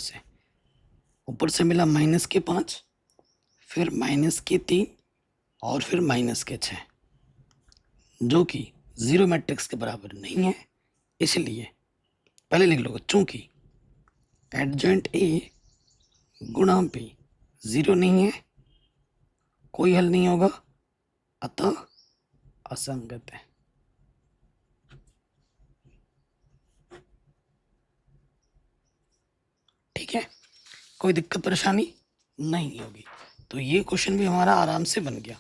Speaker 1: से मिला -5, फिर -3 और फिर -6, जो कि जीरो मैट्रिक्स के बराबर नहीं है। इसलिए पहले लिख लो, चूंकि एडजेंट ए गुणा बी जीरो नहीं है, कोई हल नहीं होगा, अतः असंगत है। ठीक है, कोई दिक्कत परेशानी नहीं होगी। तो ये क्वेश्चन भी हमारा आराम से बन गया,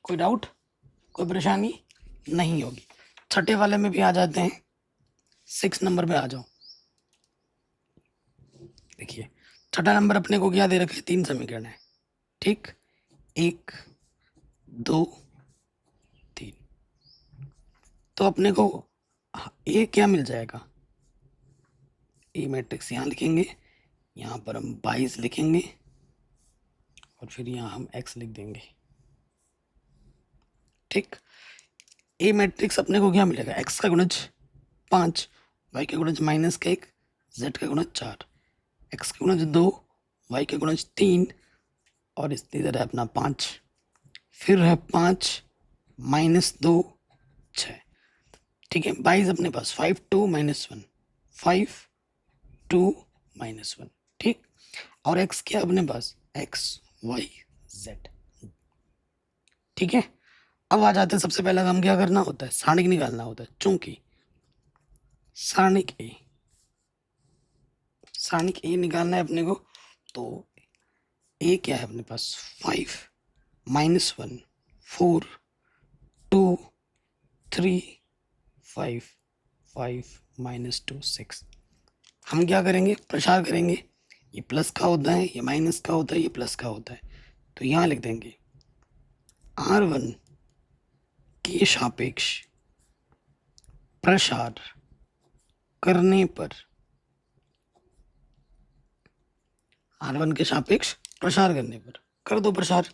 Speaker 1: कोई डाउट, कोई परेशानी नहीं होगी। छठे वाले में भी आ जाते हैं, 6 नंबर पे आ जाओ। देखिए छठा नंबर अपने को क्या दे रखे हैं, 3 समीकरण है। ठीक, 1 2 3। तो अपने को ए क्या मिल जाएगा, ए मैट्रिक्स यहाँ लिखेंगे, यहाँ पर हम 22 लिखेंगे और फिर यहाँ हम x लिख देंगे। ठीक, ए मैट्रिक्स अपने को क्या मिलेगा, x का गुणज 5, y का गुणज -1, z का गुणज 4, x का गुणज 2, y का गुणज 3 और इधर है अपना 5, फिर है 5 -2 6। ठीक है, 22 अपने पास 5 2 -1 5 2 -1। ठीक, और x क्या अपने पास, x y z। ठीक है, अब आ जाते हैं, सबसे पहला काम क्या करना होता है, सारणिक निकालना होता है। चूंकि सारणिक ए निकालना है अपने को, तो ए क्या है अपने पास, 5 -1 4 2 3 5 5 -2 6। हम क्या करेंगे, प्रसार करेंगे, ये प्लस का होता है, ये माइनस का होता है, ये प्लस का होता है। तो यहाँ लिख देंगे R1 के सापेक्ष प्रसार करने पर, R1 के सापेक्ष प्रसार करने पर कर दो प्रसार,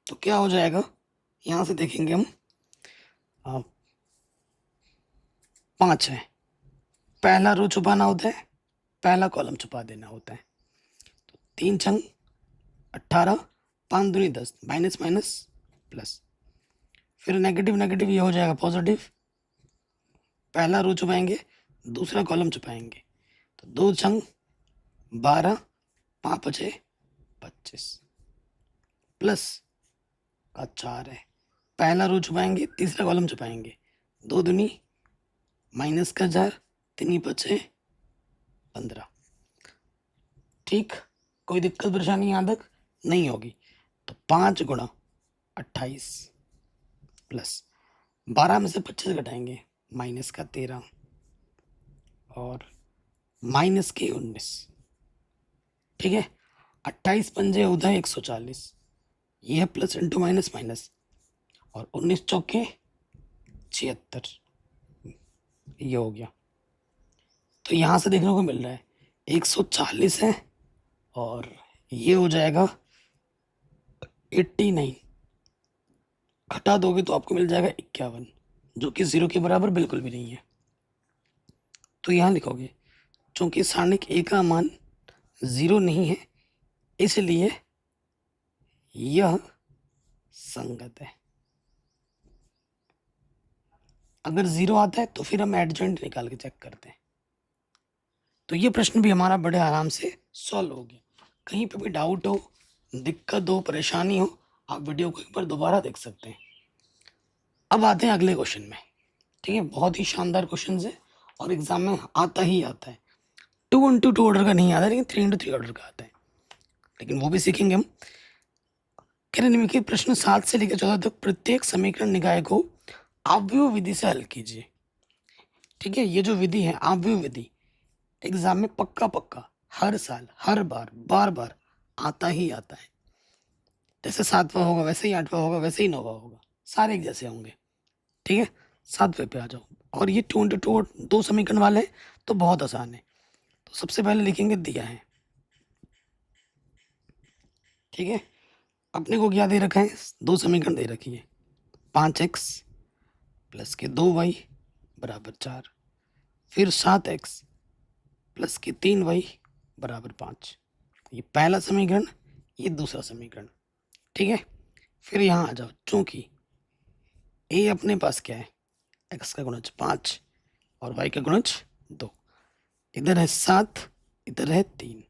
Speaker 1: तो क्या हो जाएगा, यहाँ से देखेंगे हम 5 है, पहला रो छुपाना होता है, पहला कॉलम छुपा देना होता है। तो 3 छंग 18, 5 दूनी 10, माइनस माइनस प्लस, फिर नेगेटिव नेगेटिव ये हो जाएगा पॉजिटिव, पहला रो छुपाएंगे, दूसरा कॉलम छुपाएंगे, तो 2 छंग 12, 5 बचे 25, प्लस का 4 है, पहला रो छुपाएंगे, तीसरा कॉलम छुपाएंगे, 2 दूनी माइनस का 4, 3 बचे 15। ठीक, कोई दिक्कत परेशानी यहाँ तक नहीं होगी। तो 5 गुणा 28 प्लस 12 में से 25 घटाएंगे, माइनस का 13 और माइनस के 19। ठीक है, 28 पंजे होता है 140, ये है प्लस इंटू माइनस माइनस, और 19 चौके 76, ये हो गया। तो यहाँ से देखने को मिल रहा है 140 है और ये हो जाएगा 89, घटा दोगे तो आपको मिल जाएगा 51, जो कि 0 के बराबर बिल्कुल भी नहीं है। तो यहाँ लिखोगे, चूंकि सारणिक ए का मान 0 नहीं है, इसलिए यह संगत है। अगर 0 आता है तो फिर हम एडजेंट निकाल के चेक करते हैं। तो ये प्रश्न भी हमारा बड़े आराम से सॉल्व हो गया। कहीं पे भी डाउट हो, दिक्कत हो, परेशानी हो, आप वीडियो को एक बार दोबारा देख सकते हैं। अब आते हैं अगले क्वेश्चन में। ठीक है, बहुत ही शानदार क्वेश्चन है और एग्जाम में आता ही आता है। 2x2 ऑर्डर का नहीं आता, लेकिन 3x3 ऑर्डर का आता है, लेकिन वो भी सीखेंगे हम। कह रहे निम्नलिखित प्रश्न 7 से लेकर 14 तक प्रत्येक समीकरण निकाय को आव्यूह विधि से हल कीजिए। ठीक है, ये जो विधि है आव्यूह विधि, एग्जाम में पक्का पक्का हर साल हर बार बार बार आता ही आता है। जैसे 7वां होगा वैसे ही 8वां होगा, वैसे ही 9वां होगा, सारे एक जैसे होंगे। ठीक है, 7वें पे आ जाओ। और ये 2x2 2 समीकरण वाले हैं, तो बहुत आसान है। तो सबसे पहले लिखेंगे दिया है। ठीक है, अपने को क्या दे रखा है, 2 समीकरण दे रखी है, 5x प्लस के 2y बराबर 4, फिर 7x प्लस के 3y बराबर 5। ये पहला समीकरण, ये दूसरा समीकरण। ठीक है, फिर यहाँ आ जाओ, चूंकि a अपने पास क्या है, x का गुणज 5 और y का गुणज 2, इधर है 7, इधर है 3।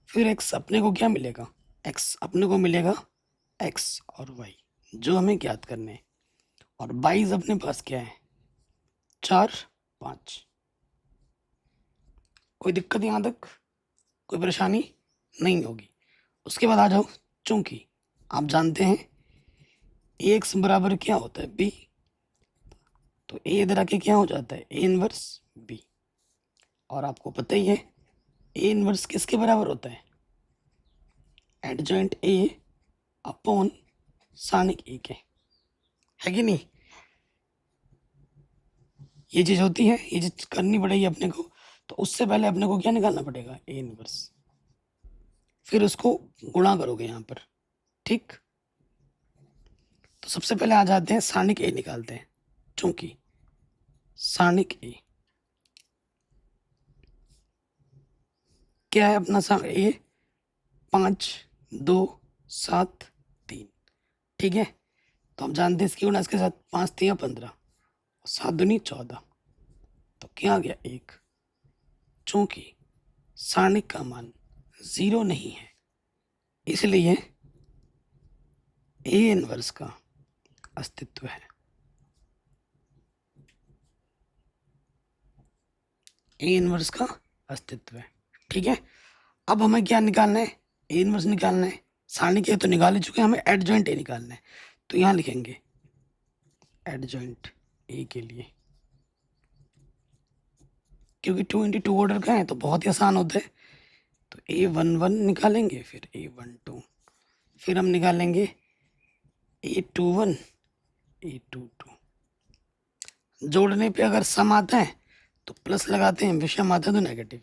Speaker 1: फिर x अपने को क्या मिलेगा, x अपने को मिलेगा x और y जो हमें ज्ञात करने हैं, और 22 अपने पास क्या है, 4, 5। कोई दिक्कत यहाँ तक, कोई परेशानी नहीं होगी। उसके बाद आ जाओ, चूंकि आप जानते हैं ax बराबर क्या होता है, b, तो a इधर आके क्या हो जाता है, a इनवर्स b। और आपको पता ही है a इनवर्स किसके बराबर होता है, adjoint a upon Sanik a के, है कि नहीं। ये चीज होती है, ये चीज करनी पड़ेगी अपने को। तो उससे पहले अपने को क्या निकालना पड़ेगा, a इनवर्स, फिर उसको गुणा करोगे यहाँ पर। ठीक, तो सबसे पहले आ जाते हैं सानिक a निकालते हैं, चूंकि सानिक a क्या है अपना, a 5, 2, 7, 3। ठीक है, तो हम जानते हैं इसकी गुणा इसके साथ, 5 3 15, 7 दूनी 14, तो क्या आ गया 1। चूंकि सारणिक का मान 0 नहीं है, इसलिए a इनवर्स का अस्तित्व है। a इनवर्स का अस्तित्व है। ठीक है, अब हमें क्या निकालना है, a इनवर्स निकालना है। सारणिक a तो निकाल ही चुके हैं, हमें एडजॉइंट a निकालना है। तो यहाँ लिखेंगे एडजॉइंट a के लिए, क्योंकि 2 × 2 ऑर्डर का है तो बहुत ही आसान होता है। तो a11 निकालेंगे, फिर a12, फिर हम निकालेंगे a21, a22। जोड़ने पे अगर सम आता है तो प्लस लगाते हैं, विषम आता है तो नेगेटिव।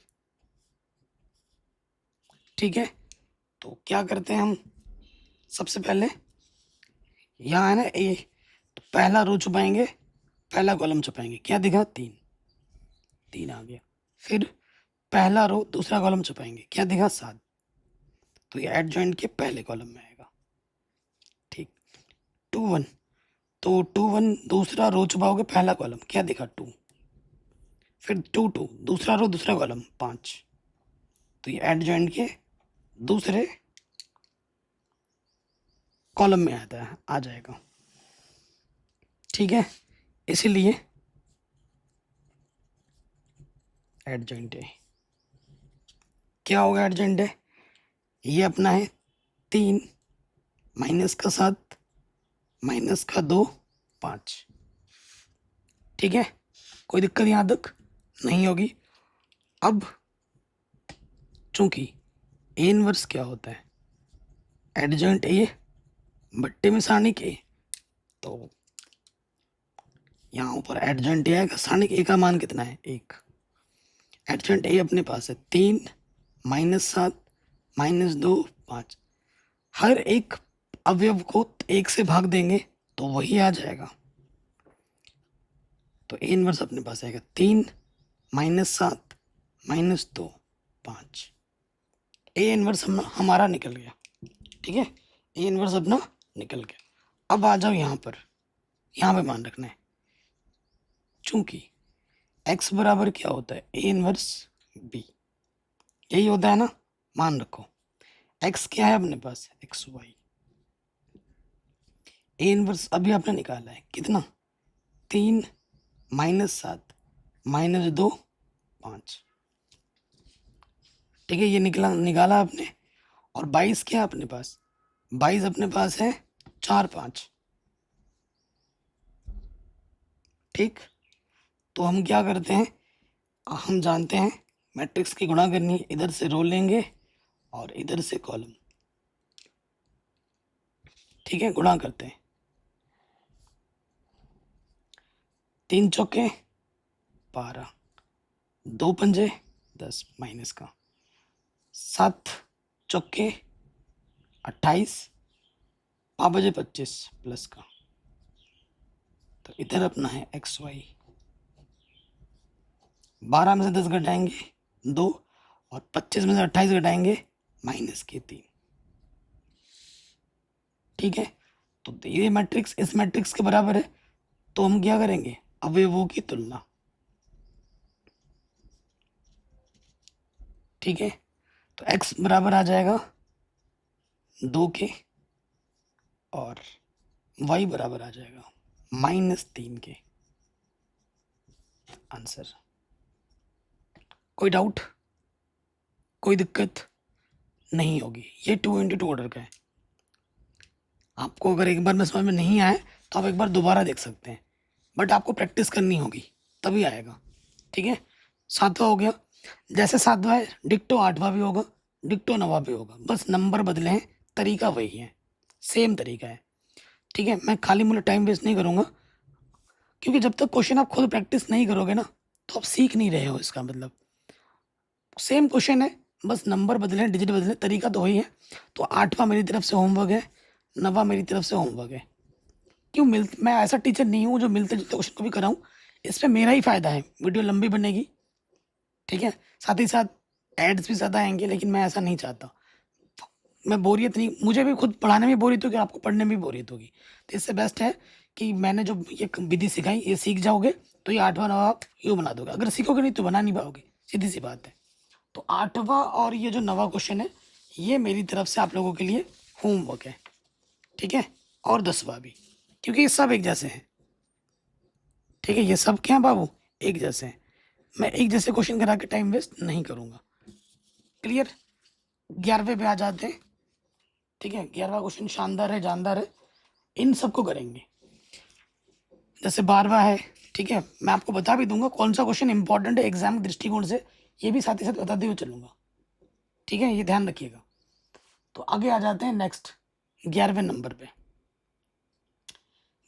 Speaker 1: ठीक है, तो क्या करते हैं हम, सबसे पहले यहाँ है ना a, तो पहला रो छुपाएंगे, पहला कॉलम छुपाएंगे, क्या दिखा, 3, 3 आ गया। फिर पहला रो दूसरा कॉलम छुपाएंगे, क्या दिखा, 7, तो ये एडजॉइंट के पहले कॉलम में आएगा। ठीक, 2 1, तो 2 1 दूसरा रो छुपाओगे, पहला कॉलम, क्या दिखा, 2। फिर 2 2 दूसरा रो दूसरा कॉलम, 5, तो ये एडजॉइंट के दूसरे कॉलम में आता है, आ जाएगा। ठीक है, इसीलिए एडजॉइंट है, क्या होगा एडजॉइंट है, ये अपना है 3 माइनस का 7 माइनस का 2 5। ठीक है, कोई दिक्कत यहाँ तक नहीं होगी। अब चूंकि ए इनवर्स क्या होता है, एडजॉइंट ए बट्टे में सारणिक ए, तो यहाँ ऊपर एडजॉइंट ए आएगा, सारणिक ए का मान कितना है, 1। एडजॉइंट ए अपने पास है 3 माइनस 7 माइनस 2 5। हर एक अवयव को 1 से भाग देंगे तो वही आ जाएगा। तो ए इनवर्स अपने पास आएगा 3 माइनस 7 माइनस 2 5। ए इनवर्स हमारा निकल गया। ठीक है, ए इनवर्स अपना निकल गया। अब आ जाओ यहाँ पर, यहाँ पे मान रखना है, चूंकि x बराबर क्या होता है, ए इनवर्स b, यही होता है ना, मान रखो। x क्या है अपने पास, एक्स वाई। ए इनवर्स अभी आपने निकाला है कितना, 3 माइनस 7 माइनस 2 5। ठीक है, ये निकाला आपने। और 22 क्या है अपने पास, 22 अपने पास है 4 5। ठीक, तो हम क्या करते हैं, हम जानते हैं मैट्रिक्स की गुणा करनी है, इधर से रो लेंगे और इधर से कॉलम। ठीक है, गुणा करते हैं, 3 चौके 12, 2 पंजे 10 माइनस का, 7 चौके 28, 5 बजे 25 प्लस का। तो इधर अपना है एक्स वाई, 12 में से 10 घटाएंगे 2 और 25 में से 28 घटाएंगे -3। ठीक है, तो ये मैट्रिक्स इस मैट्रिक्स के बराबर है, तो हम क्या करेंगे, अवयवों की तुलना। ठीक है, तो x बराबर आ जाएगा 2 के और y बराबर आ जाएगा -3 के। आंसर। कोई डाउट, कोई दिक्कत नहीं होगी। ये 2 × 2 ऑर्डर का है। आपको अगर एक बार में समझ में नहीं आए तो आप एक बार दोबारा देख सकते हैं, बट आपको प्रैक्टिस करनी होगी तभी आएगा। ठीक है, 7वां हो गया। जैसे 7वां है डिक्टो 8वां भी होगा, डिक्टो 9वां भी होगा, बस नंबर बदले हैं, तरीका वही है, सेम तरीका है। ठीक है, मैं खाली मुझे टाइम वेस्ट नहीं करूँगा, क्योंकि जब तक क्वेश्चन आप खुद प्रैक्टिस नहीं करोगे ना तो आप सीख नहीं रहे हो। इसका मतलब सेम क्वेश्चन है, बस नंबर बदले, डिजिट बदले, तरीका तो वही है। तो 8वां मेरी तरफ से होमवर्क है, 9वां मेरी तरफ से होमवर्क है। क्यों मैं ऐसा टीचर नहीं हूँ जो मिलते जुलते क्वेश्चन को भी कराऊँ, इसमें मेरा ही फ़ायदा है, वीडियो लंबी बनेगी। ठीक है, साथ ही साथ एड्स भी ज़्यादा आएंगे, लेकिन मैं ऐसा नहीं चाहता। मैं बोरियत नहीं, मुझे भी खुद पढ़ाने में बोरियत होगी, आपको पढ़ने में भी बोरियत होगी। तो इससे बेस्ट है कि मैंने जो ये विधि सिखाई, ये सीख जाओगे तो ये 8वां 9वां आप यूँ बना दोगे। अगर सीखोगे नहीं तो बना नहीं पाओगे, सीधी सी बात है। तो 8वां और ये जो 9वां क्वेश्चन है, ये मेरी तरफ से आप लोगों के लिए होमवर्क है। ठीक है, और 10वां भी, क्योंकि ये सब एक जैसे हैं। ठीक है, ये सब क्या है बाबू, एक जैसे हैं। मैं एक जैसे क्वेश्चन करा के टाइम वेस्ट नहीं करूँगा। क्लियर। 11वें पे आ जाते हैं। ठीक है, 11वां क्वेश्चन शानदार है, जानदार है, इन सबको करेंगे। जैसे 12वां है, ठीक है, मैं आपको बता भी दूंगा कौन सा क्वेश्चन इंपॉर्टेंट है एग्जाम के दृष्टिकोण से, ये भी साथ ही साथ बताते हुए चलूंगा। ठीक है, ये ध्यान रखिएगा। तो आगे आ जाते हैं नेक्स्ट 11वें नंबर पे।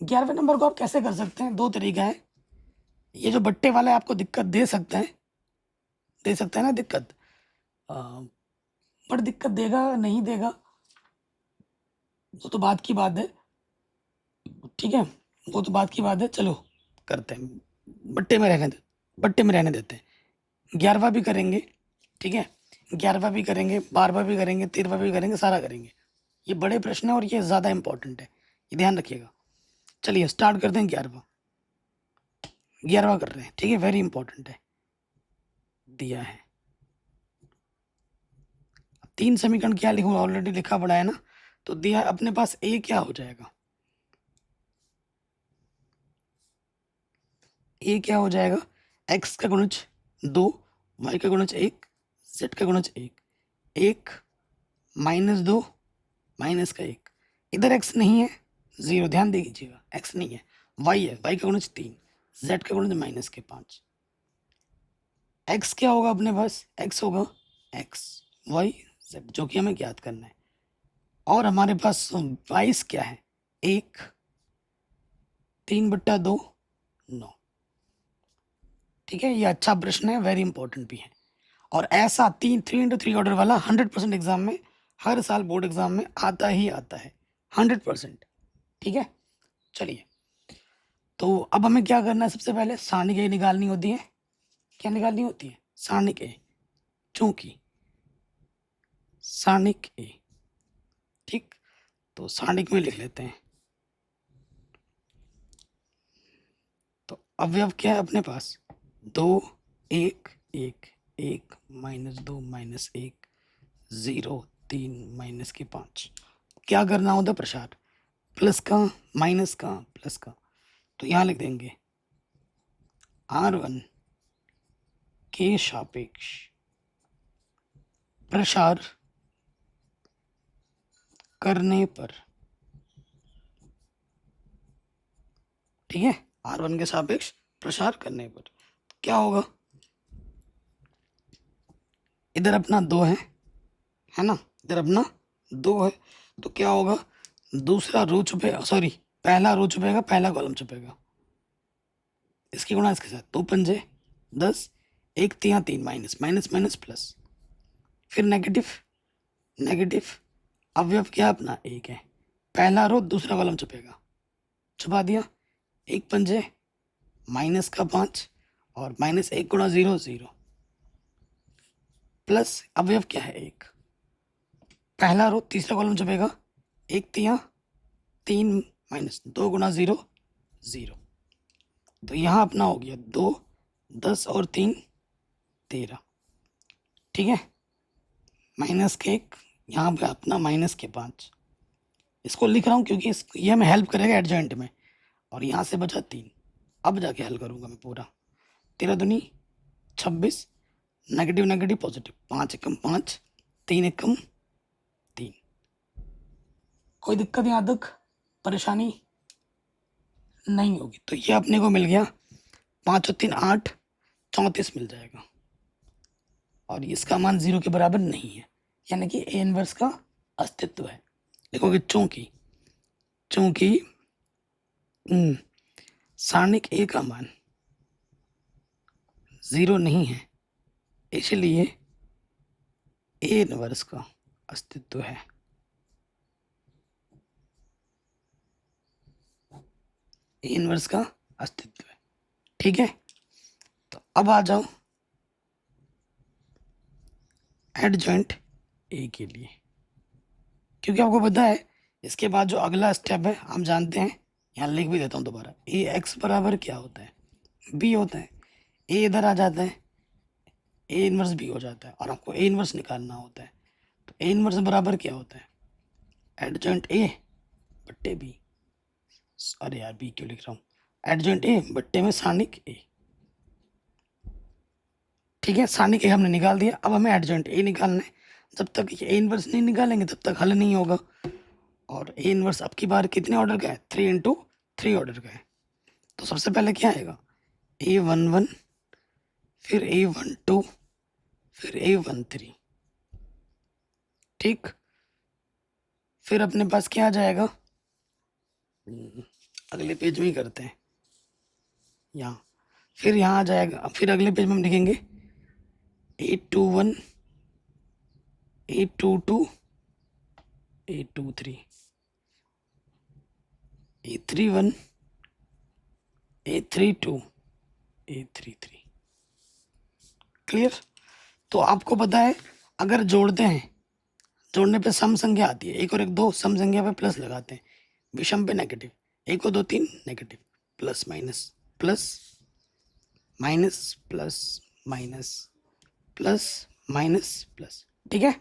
Speaker 1: 11वें नंबर को आप कैसे कर सकते हैं, दो तरीका है। ये जो बट्टे वाला है आपको दिक्कत दे सकता है, ना दिक्कत, बट दिक्कत देगा नहीं देगा वो तो बात की बात है। ठीक है, वो तो बात की बात है, चलो करते हैं, बट्टे में रहने देते हैं। 11वां भी करेंगे, ठीक है, 11वां भी करेंगे, 12वां भी करेंगे, 13वां भी करेंगे, सारा करेंगे। ये बड़े प्रश्न है और ये ज़्यादा इंपॉर्टेंट है, ये ध्यान रखिएगा। चलिए स्टार्ट करते हैं। 11वां कर रहे हैं, ठीक है, वेरी इंपॉर्टेंट है, दिया है। 3 समीकरण क्या लिखूँ, ऑलरेडी लिखा पड़ा है ना, तो दिया है अपने पास। ए क्या हो जाएगा, ए क्या हो जाएगा, एक्स का गुणज 2, वाई का गुणज 1, जेड का गुणज 1, 1 -2 -1। इधर एक्स नहीं है, 0, ध्यान दे दीजिएगा, एक्स नहीं है, वाई है, वाई का गुणज 3, जेड का गुणज -5। एक्स क्या होगा अपने पास, एक्स होगा एक्स वाई जेड, जो कि हमें ज्ञात करना है। और हमारे पास 22 क्या है, 1 3/2 9। ठीक है, ये अच्छा प्रश्न है, वेरी इंपॉर्टेंट भी है। और ऐसा 3 × 3 ऑर्डर वाला 100% एग्जाम में, हर साल बोर्ड एग्जाम में आता ही आता है, 100%। ठीक है, चलिए, तो अब हमें क्या करना है, सबसे पहले सारणिक ए निकालनी होती है। क्या निकालनी होती है, सारणिक ए, चूंकि सारणिक ए। ठीक, तो सारणिक में लिख लेते हैं। तो अवयव क्या है अपने पास, 2 1 1 1 -2 -1 0 3 -5। क्या करना होता है, प्रसार, प्लस का माइनस का प्लस का। तो यहाँ लिख देंगे R1 के सापेक्ष प्रसार करने पर। ठीक है, R1 के सापेक्ष प्रसार करने पर क्या होगा, इधर अपना 2 है ना, इधर अपना 2 है, तो क्या होगा, दूसरा रो छुपेगा, सॉरी पहला रो छुपेगा, पहला कॉलम छुपेगा, इसकी गुणा इसके साथ, 2 पंजे 10, 1 3 3 माइनस माइनस माइनस प्लस, फिर नेगेटिव नेगेटिव। अवयव क्या अपना एक है, पहला रो दूसरा कॉलम छुपेगा, छुपा दिया, 1 पंजे -5 और माइनस 1 गुणा 0 0 प्लस अवयव क्या है 1, पहला रो तीसरा कॉलम छपेगा, 1 तिया 3 माइनस 2 गुणा 0 0। तो यहाँ अपना हो गया 2 10 और 3 13, ठीक है। माइनस के 1, यहाँ पे अपना माइनस के 5। इसको लिख रहा हूँ क्योंकि ये हमें हेल्प करेगा एडजॉइंट में। और यहाँ से बचा 3, अब जाके हल करूँगा मैं पूरा। 13 दूनी 26, नेगेटिव नेगेटिव पॉजिटिव, 5 एकम 5, 3 एकम 3। कोई दिक्कत यहाँ तक परेशानी नहीं होगी। तो ये अपने को मिल गया 5 और 3 8, 34 मिल जाएगा। और इसका मान 0 के बराबर नहीं है, यानी कि ए इनवर्स का अस्तित्व है। देखोगे चूंकि सारणिक ए का मान 0 नहीं है, इसलिए ए इनवर्स का अस्तित्व है। ए इनवर्स का अस्तित्व है, ठीक है। तो अब आ जाओ एडजॉइंट ए के लिए, क्योंकि आपको पता है इसके बाद जो अगला स्टेप है हम जानते हैं। यहाँ लिख भी देता हूँ दोबारा, ए एक्स बराबर क्या होता है, बी होता है। ए इधर आ जाता है, ए इनवर्स बी हो जाता है, और आपको ए इनवर्स निकालना होता है। तो ए इनवर्स बराबर क्या होता है, एडजॉइंट ए बट्टे बी। अरे यार बी क्यों लिख रहा हूँ, एडजॉइंट ए बट्टे में सारणिक ए, ठीक है। सारणिक ए हमने निकाल दिया, अब हमें एडजॉइंट ए निकालना है। जब तक ये ए इनवर्स नहीं निकालेंगे तब तक हल नहीं होगा। और ए इनवर्स अब की बार कितने ऑर्डर का है, 3 इंटू 3 ऑर्डर का है। तो सबसे पहले क्या आएगा, A11, फिर A12, फिर A13, ठीक। फिर अपने पास क्या आ जाएगा, अगले पेज में ही करते हैं यहाँ। फिर यहाँ आ जाएगा, फिर अगले पेज में हम लिखेंगे A21, A22, A23, A31, A32, A33। Clear. तो आपको पता है अगर जोड़ते हैं, जोड़ने पे सम संख्या आती है, 1 और 1 2, सम संख्या पे प्लस लगाते हैं, विषम पे नेगेटिव, 1 और 2 3 negative, plus minus plus minus plus minus plus minus plus, ठीक है।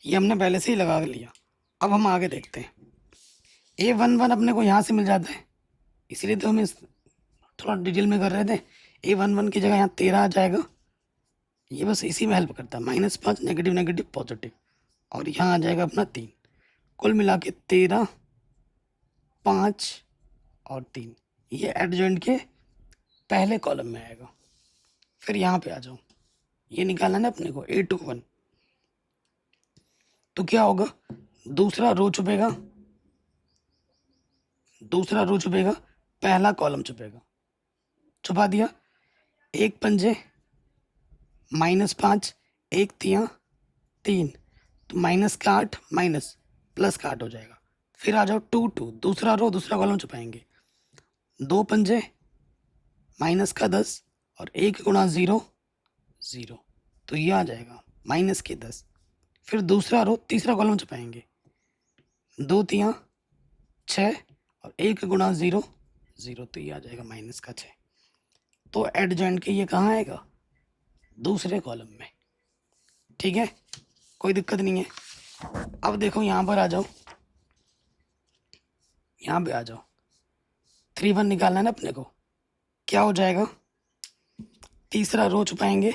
Speaker 1: ये हमने पहले से ही लगा लिया। अब हम आगे देखते हैं। A11 अपने को यहाँ से मिल जाता है, इसलिए तो हम थोड़ा डिटेल में कर रहे थे। A11 की जगह यहाँ 13 आ जाएगा, ये बस इसी में हेल्प करता है, -5 नेगेटिव नेगेटिव पॉजिटिव, और यहाँ आ जाएगा अपना 3। कुल मिला के 13 5 और 3, ये एडजॉइंट के पहले कॉलम में आएगा। फिर यहाँ पे आ जाओ, ये निकालना है अपने को A21। तो क्या होगा, दूसरा रो छुपेगा, पहला कॉलम छुपेगा, छुपा दिया। 1 पंजे -5, 1 तिया 3, तो माइनस का 8 माइनस प्लस का 8 हो जाएगा। फिर आ जाओ 2 2, दूसरा रो दूसरा कॉलम छुपाएंगे, 2 पंजे माइनस का 10 और 1 गुणा 0 0, तो ये आ जाएगा माइनस के 10। फिर दूसरा रो तीसरा कॉलम छुपाएंगे, 2 तिया 6 और 1 गुणा 0 0, तो ये आ जाएगा माइनस का 6। तो एडजॉइंट के ये कहाँ आएगा, दूसरे कॉलम में, ठीक है। कोई दिक्कत नहीं है। अब देखो यहाँ पर आ जाओ, यहाँ पे आ जाओ, 3 1 निकालना है ना अपने को। क्या हो जाएगा, तीसरा रो छुपाएंगे,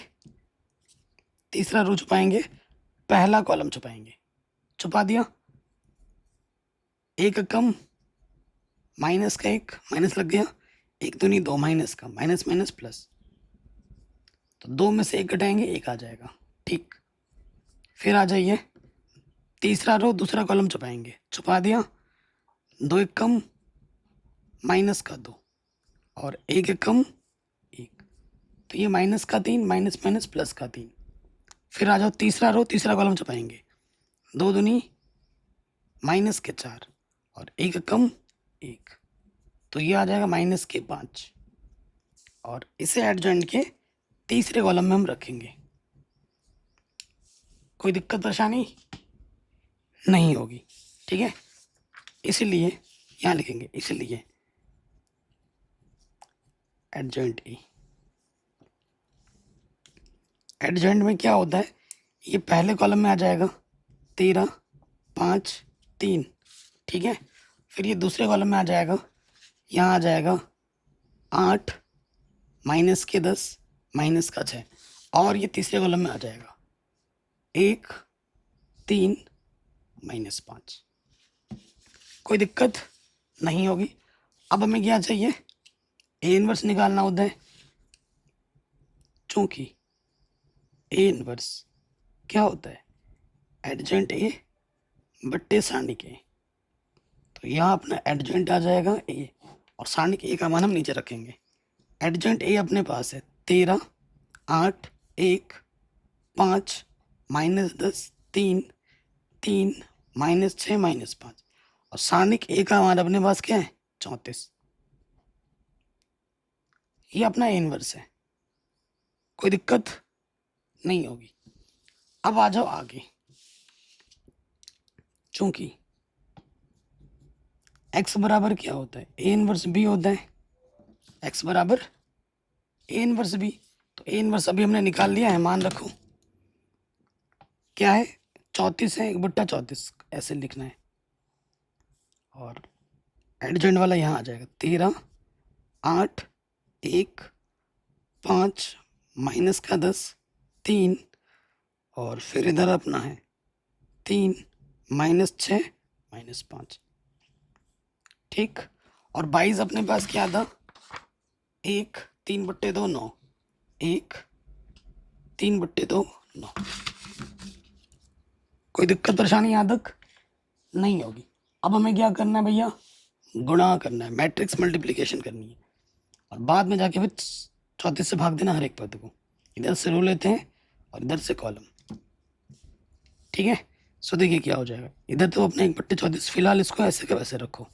Speaker 1: पहला कॉलम छुपाएंगे, छुपा दिया। 1 कम माइनस का 1 माइनस लग गया, 1 दूनी 2 माइनस का माइनस माइनस प्लस, तो 2 में से 1 घटाएंगे 1 आ जाएगा, ठीक। फिर आ जाइए, तीसरा रो दूसरा कॉलम छुपाएंगे, छुपा दिया। 2 1 कम माइनस का 2 और 1 कम 1, तो ये माइनस का 3 माइनस माइनस प्लस का 3। फिर आ जाओ, तीसरा रो तीसरा कॉलम छुपाएंगे, 2 दूनी माइनस के 4 और 1 कम 1, तो ये आ जाएगा माइनस के 5। और इसे एडजॉइंट के तीसरे कॉलम में हम रखेंगे। कोई दिक्कत परेशानी नहीं होगी, ठीक है। इसीलिए यहाँ लिखेंगे, इसीलिए एडजॉइंट ए। एडजॉइंट में क्या होता है, ये पहले कॉलम में आ जाएगा 13, 5, 3, ठीक है। फिर ये दूसरे कॉलम में आ जाएगा, यहाँ आ जाएगा 8 माइनस के 10 माइनस का 6, और ये तीसरे कॉलम में आ जाएगा 1, 3 माइनस 5। कोई दिक्कत नहीं होगी। अब हमें क्या चाहिए, ए इनवर्स निकालना होता है, चूंकि ए इनवर्स क्या होता है, एडजॉइंट ए बट्टे सारणिक ए। तो यहाँ अपना एडजॉइंट आ जाएगा ए, और सारणिक ए का मान हम नीचे रखेंगे। एडजॉइंट ए अपने पास है 13, 8, 1, 5 माइनस 10, 3, 3 माइनस 6 माइनस 5, और सारणिक ए का मान अपने पास क्या है, 34। ये अपना ए इनवर्स है, कोई दिक्कत नहीं होगी। अब आ जाओ आगे, चूंकि x बराबर क्या होता है, ए इनवर्स बी होता है। x बराबर ए इनवर्स बी, तो ए इनवर्स अभी हमने निकाल लिया है, मान रखो क्या है, 34 है, 1/34 ऐसे लिखना है। और एडजॉइंट वाला यहाँ आ जाएगा 13, 8, 1, 5 माइनस का 10, 3, और फिर इधर अपना है 3 माइनस 6 माइनस 5, ठीक। और 22 अपने पास क्या था, 1, 3/2 9, 1, 3/2 9। कोई दिक्कत परेशानी यहाँ तक नहीं होगी। अब हमें क्या करना है भैया, गुणा करना है, मैट्रिक्स मल्टीप्लिकेशन करनी है, और बाद में जाके फिर 34 से भाग देना हर एक पद को। इधर से रो लेते हैं और इधर से कॉलम, ठीक है। सो देखिए क्या हो जाएगा, इधर तो अपने 1/34, फिलहाल इसको ऐसे के वैसे रखो।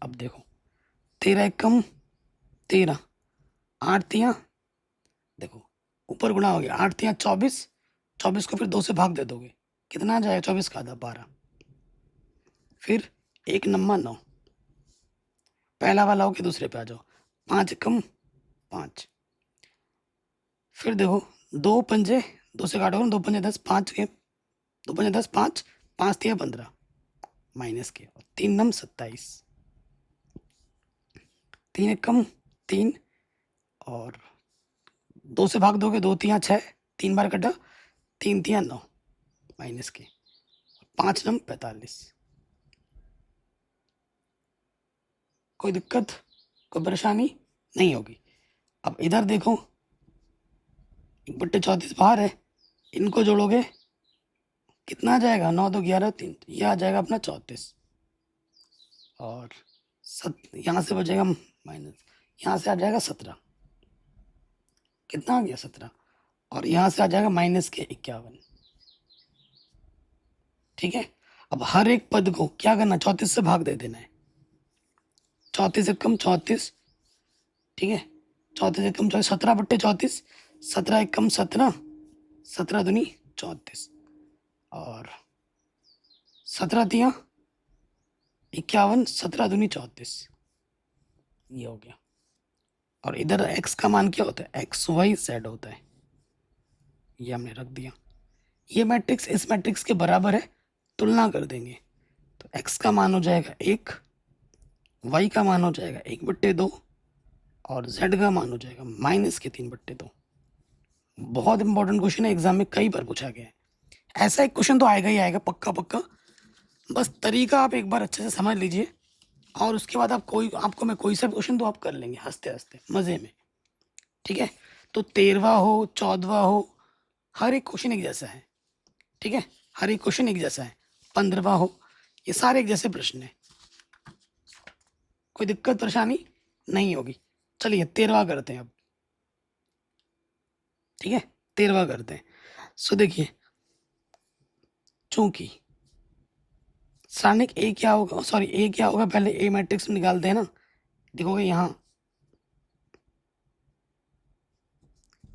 Speaker 1: अब देखो 13 एकम 13, 8 तियाँ, देखो ऊपर गुणा हो गया, 8 तियाँ 24, 24 को फिर 2 से भाग दे दोगे, कितना आ जाएगा, 24 का आधा 12, फिर 1 नम्मा 9, पहला वाला हो के दूसरे पे आ जाओ, 5 एकम 5, फिर देखो 2 पंजे 2 से काटोगे, 2 पंजे 10, 5 के 2 पंजे 10, 5 5 तियाँ 15 माइनस के, और 3 नम 27, 3 एकम 3, और 2 से भाग दोगे, 2 तियाँ 6, 3 बार कटा, 3 तियाँ 9 माइनस के, 5 नम 45। कोई दिक्कत कोई परेशानी नहीं होगी। अब इधर देखो 1/34 बाहर है, इनको जोड़ोगे कितना आ जाएगा, 9 2 11 3, यह आ जाएगा अपना 34, और यहाँ से बचेगा माइनस, यहाँ से आ जाएगा 17, कितना आ गया 17, और यहाँ से आ जाएगा माइनस के 51, ठीक है। अब हर एक पद को क्या करना, 34 से भाग दे देना है, 34 एकम 34, ठीक है, 34 एकम 34, 17/34, 17 एकम 17, 17 दूनी 34, और 17 तियाँ 51, 17 दूनी 34, ये हो गया। और इधर x का मान क्या होता है, XYZ होता है, ये हमने रख दिया। ये मैट्रिक्स इस मैट्रिक्स के बराबर है, तुलना कर देंगे, तो x का मान हो जाएगा 1, y का मान हो जाएगा 1/2, और z का मान हो जाएगा माइनस के 3/2। बहुत इंपॉर्टेंट क्वेश्चन है, एग्जाम में कई बार पूछा गया है, ऐसा एक क्वेश्चन तो आएगा ही आएगा पक्का पक्का। बस तरीका आप एक बार अच्छे से समझ लीजिए, और उसके बाद आपको मैं कोई सा क्वेश्चन तो आप कर लेंगे हंसते हंसते मज़े में, ठीक है। तो 13वां हो 14वां हो, हर एक क्वेश्चन एक जैसा है, ठीक है, हर एक क्वेश्चन एक जैसा है। 15वां हो, ये सारे एक जैसे प्रश्न है, कोई दिक्कत परेशानी नहीं होगी। चलिए 13वां करते हैं अब, ठीक है, 13वां करते हैं। सो देखिए, चूंकि सारणिक ए क्या होगा, सॉरी ए क्या होगा, पहले ए मैट्रिक्स में निकालते हैं ना। देखोगे यहाँ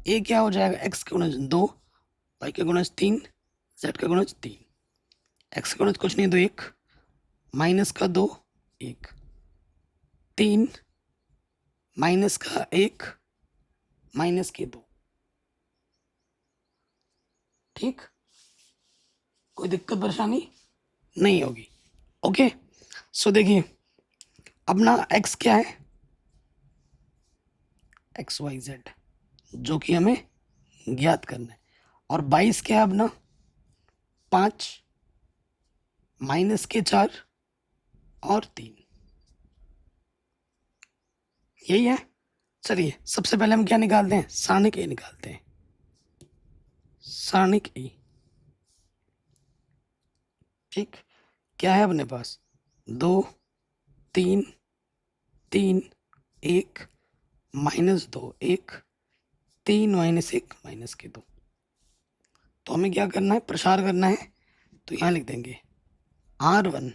Speaker 1: ए क्या हो जाएगा, एक्स का गुणज 2, वाई का गुणज 3, जेड का गुणज 3। एक्स का गुणज कुछ नहीं, 2 1, माइनस का 2 1, 3 माइनस का 1 माइनस के 2। ठीक, कोई दिक्कत परेशानी नहीं होगी। ओके, सो देखिए अपना एक्स क्या है, एक्स वाई जेड, जो कि हमें ज्ञात करना है। और 22 क्या है अपना, 5 माइनस के 4 और 3, यही है। चलिए सबसे पहले हम क्या निकालते हैं, सारणिक ए निकालते हैं, सारणिक ए। ठीक, क्या है अपने पास, 2 3 3 1 -2 1, 3 -1 माइनस के 2। तो हमें क्या करना है, प्रसार करना है। तो यहाँ लिख देंगे R1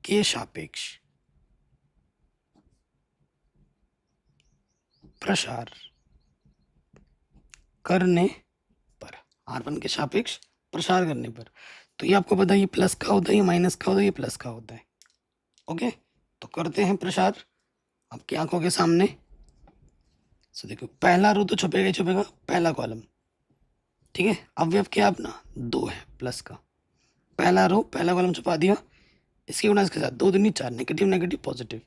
Speaker 1: के सापेक्ष प्रसार करने पर, R1 के सापेक्ष प्रसार करने पर। तो ये आपको पता है, ये प्लस का होता है, ये माइनस का होता है, ये प्लस का होता है। ओके, तो करते हैं प्रसार आपकी आंखों के सामने। सो देखो पहला रो तो छुपेगा ही छुपेगा, पहला कॉलम। ठीक है, अवयव क्या अपना 2 है प्लस का, पहला रो पहला कॉलम छुपा दिया। इसके गुणा इसके साथ 2 दूनी 4, नेगेटिव नेगेटिव पॉजिटिव,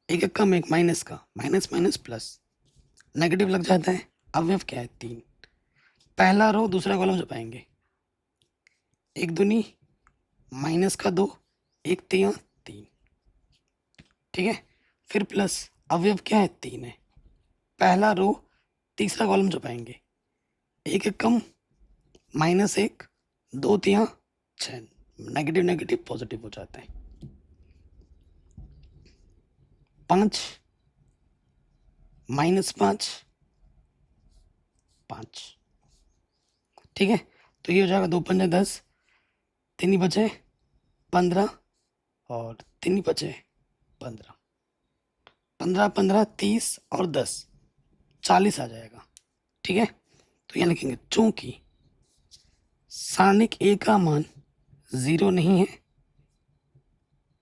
Speaker 1: एक एक कम एक, माइनस का माइनस माइनस प्लस, नेगेटिव लग जाता है। अवयव क्या है 3, पहला रो दूसरा कॉलम छुपाएंगे, एक दूनी माइनस का 2, एक तिया 3। ठीक है, फिर प्लस, अवयव क्या है 3 है, पहला रो तीसरा कॉलम छुपाएंगे, एक एक कम -1, 2 तिया 6, नेगेटिव नेगेटिव पॉजिटिव हो जाता है। 5 -5 5। ठीक है, तो ये हो जाएगा 2 पंजे 10, 3 ही बचे 15 और 3 ही बचे 15, 15 15 30 और 10 40 आ जाएगा। ठीक है, तो यहाँ लिखेंगे चूंकि सारणिक ए का मान 0 नहीं है,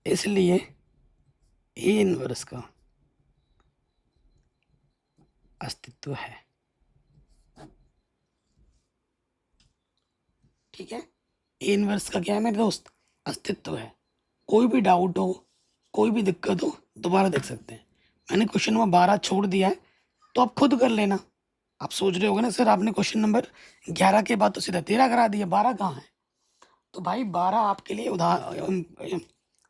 Speaker 1: इसलिए ए इनवर्स का अस्तित्व है। ठीक है, ए इनवर्स का क्या है मेरे दोस्त, अस्तित्व है। कोई भी डाउट हो, कोई भी दिक्कत हो, दोबारा देख सकते हैं। मैंने क्वेश्चन नंबर 12 छोड़ दिया है, तो आप खुद कर लेना। आप सोच रहे होगे ना सर आपने क्वेश्चन नंबर 11 के बाद तो सीधा 13 करा दिया, 12 कहाँ है। तो भाई 12 आपके लिए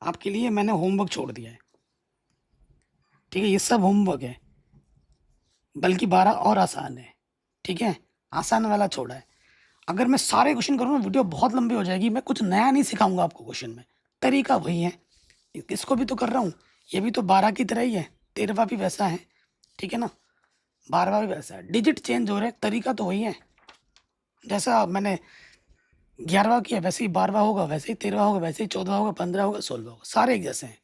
Speaker 1: आपके लिए मैंने होमवर्क छोड़ दिया है। ठीक है, ये सब होमवर्क है, बल्कि 12 और आसान है। ठीक है, आसान वाला छोड़ा है। अगर मैं सारे क्वेश्चन करूँ ना वीडियो बहुत लंबी हो जाएगी। मैं कुछ नया नहीं सिखाऊंगा आपको क्वेश्चन में, तरीका वही है। इसको भी तो कर रहा हूँ, ये भी तो 12 की तरह ही है, 13वां भी वैसा है। ठीक है ना, 12वां भी वैसा है, डिजिट चेंज हो रहे हैं, तरीका तो वही है। जैसा मैंने 11वां किया वैसे ही 12वां होगा, वैसे ही 13वां होगा, वैसे ही 14वां होगा, 15 होगा, 16वां होगा, सारे एक जैसे हैं।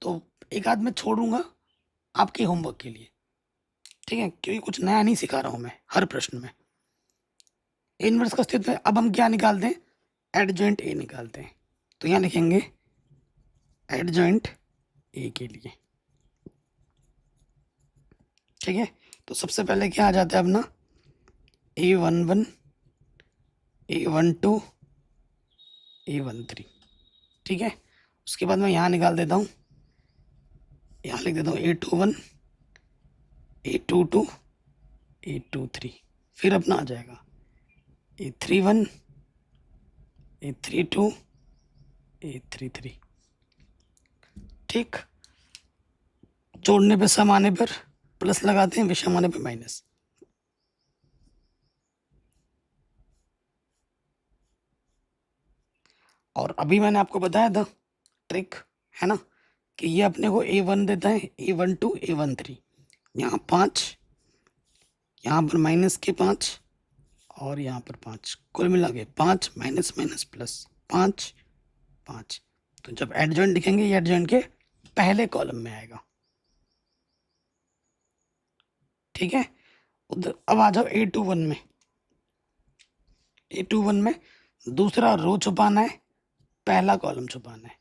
Speaker 1: तो एक आध मैं छोड़ूंगा आपके होमवर्क के लिए। ठीक है, क्योंकि कुछ नया नहीं सिखा रहा हूँ मैं हर प्रश्न में। इनवर्स का अस्तित्व है। अब हम क्या निकालते हैं, एडजॉइंट ए निकालते हैं। तो यहाँ लिखेंगे एडजॉइंट ए के लिए। ठीक है, तो सबसे पहले क्या आ जाता है अपना, A11 A12 A13। ठीक है, उसके बाद मैं यहाँ निकाल देता हूँ, यहाँ लिख देता हूँ A21 A22 A23। फिर अपना आ जाएगा A31 A32 A33। ठीक, जोड़ने पे सम आने पर प्लस लगाते हैं, विषम आने पे माइनस। और अभी मैंने आपको बताया था ट्रिक, है ना, कि ये अपने को A1 देता है, A12 A13, यहाँ 5, यहाँ पर माइनस के 5 और यहाँ पर 5, कुल मिला के 5 माइनस माइनस प्लस 5 5। तो जब एडजॉइंट लिखेंगे ये एडजॉइंट के पहले कॉलम में आएगा। ठीक है, उधर अब आ जाओ A21 में। A21 में दूसरा रो छुपाना है, पहला कॉलम छुपाना है।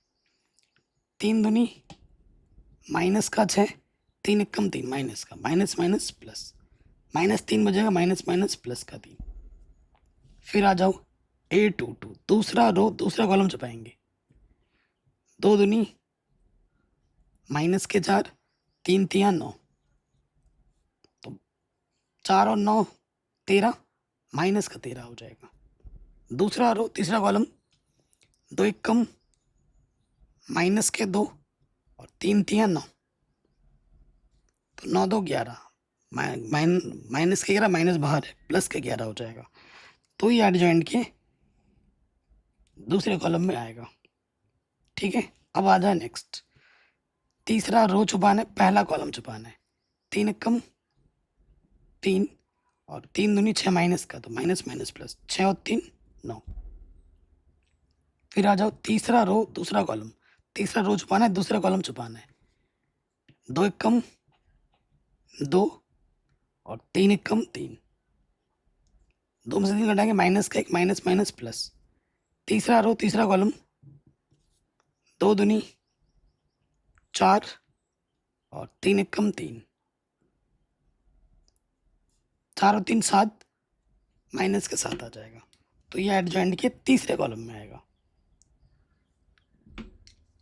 Speaker 1: 3 दूनी माइनस का 6, 3 एकम 3, माइनस का माइनस माइनस प्लस, -3 बजेगा, माइनस माइनस प्लस का 3। फिर आ जाओ A22, दूसरा रो दूसरा कॉलम छुपाएंगे। 2 दूनी माइनस के 4, 3 तिया 9, तो 4 और 9 13, माइनस का 13 हो जाएगा। दूसरा रो तीसरा कॉलम, 2 एकम माइनस के 2 और 3 तिया 9, तो 9 2 11, माइनस के 11 माइनस बाहर है, प्लस के 11 हो जाएगा। तो ये एडजॉइंट के दूसरे कॉलम में आएगा। ठीक है, अब आ जाए नेक्स्ट। तीसरा रो छुपाना है, पहला कॉलम छुपाना है। 3 एकम 3 और 3 दूनी 6, माइनस का, तो माइनस माइनस प्लस, 6 और 3 9। फिर आ जाओ तीसरा रो दूसरा कॉलम, तीसरा रो छुपाना है, दूसरा कॉलम छुपाना है। 2 एकम 2 और 3 एकम 3, 2 में से 3 घटाएंगे, माइनस का 1, माइनस माइनस प्लस। तीसरा रो तीसरा कॉलम, 2 दूनी 4 और 3 एकम 3, 4 और 3 7, माइनस के 7 आ जाएगा। तो ये एडजॉइंट के तीसरे कॉलम में आएगा।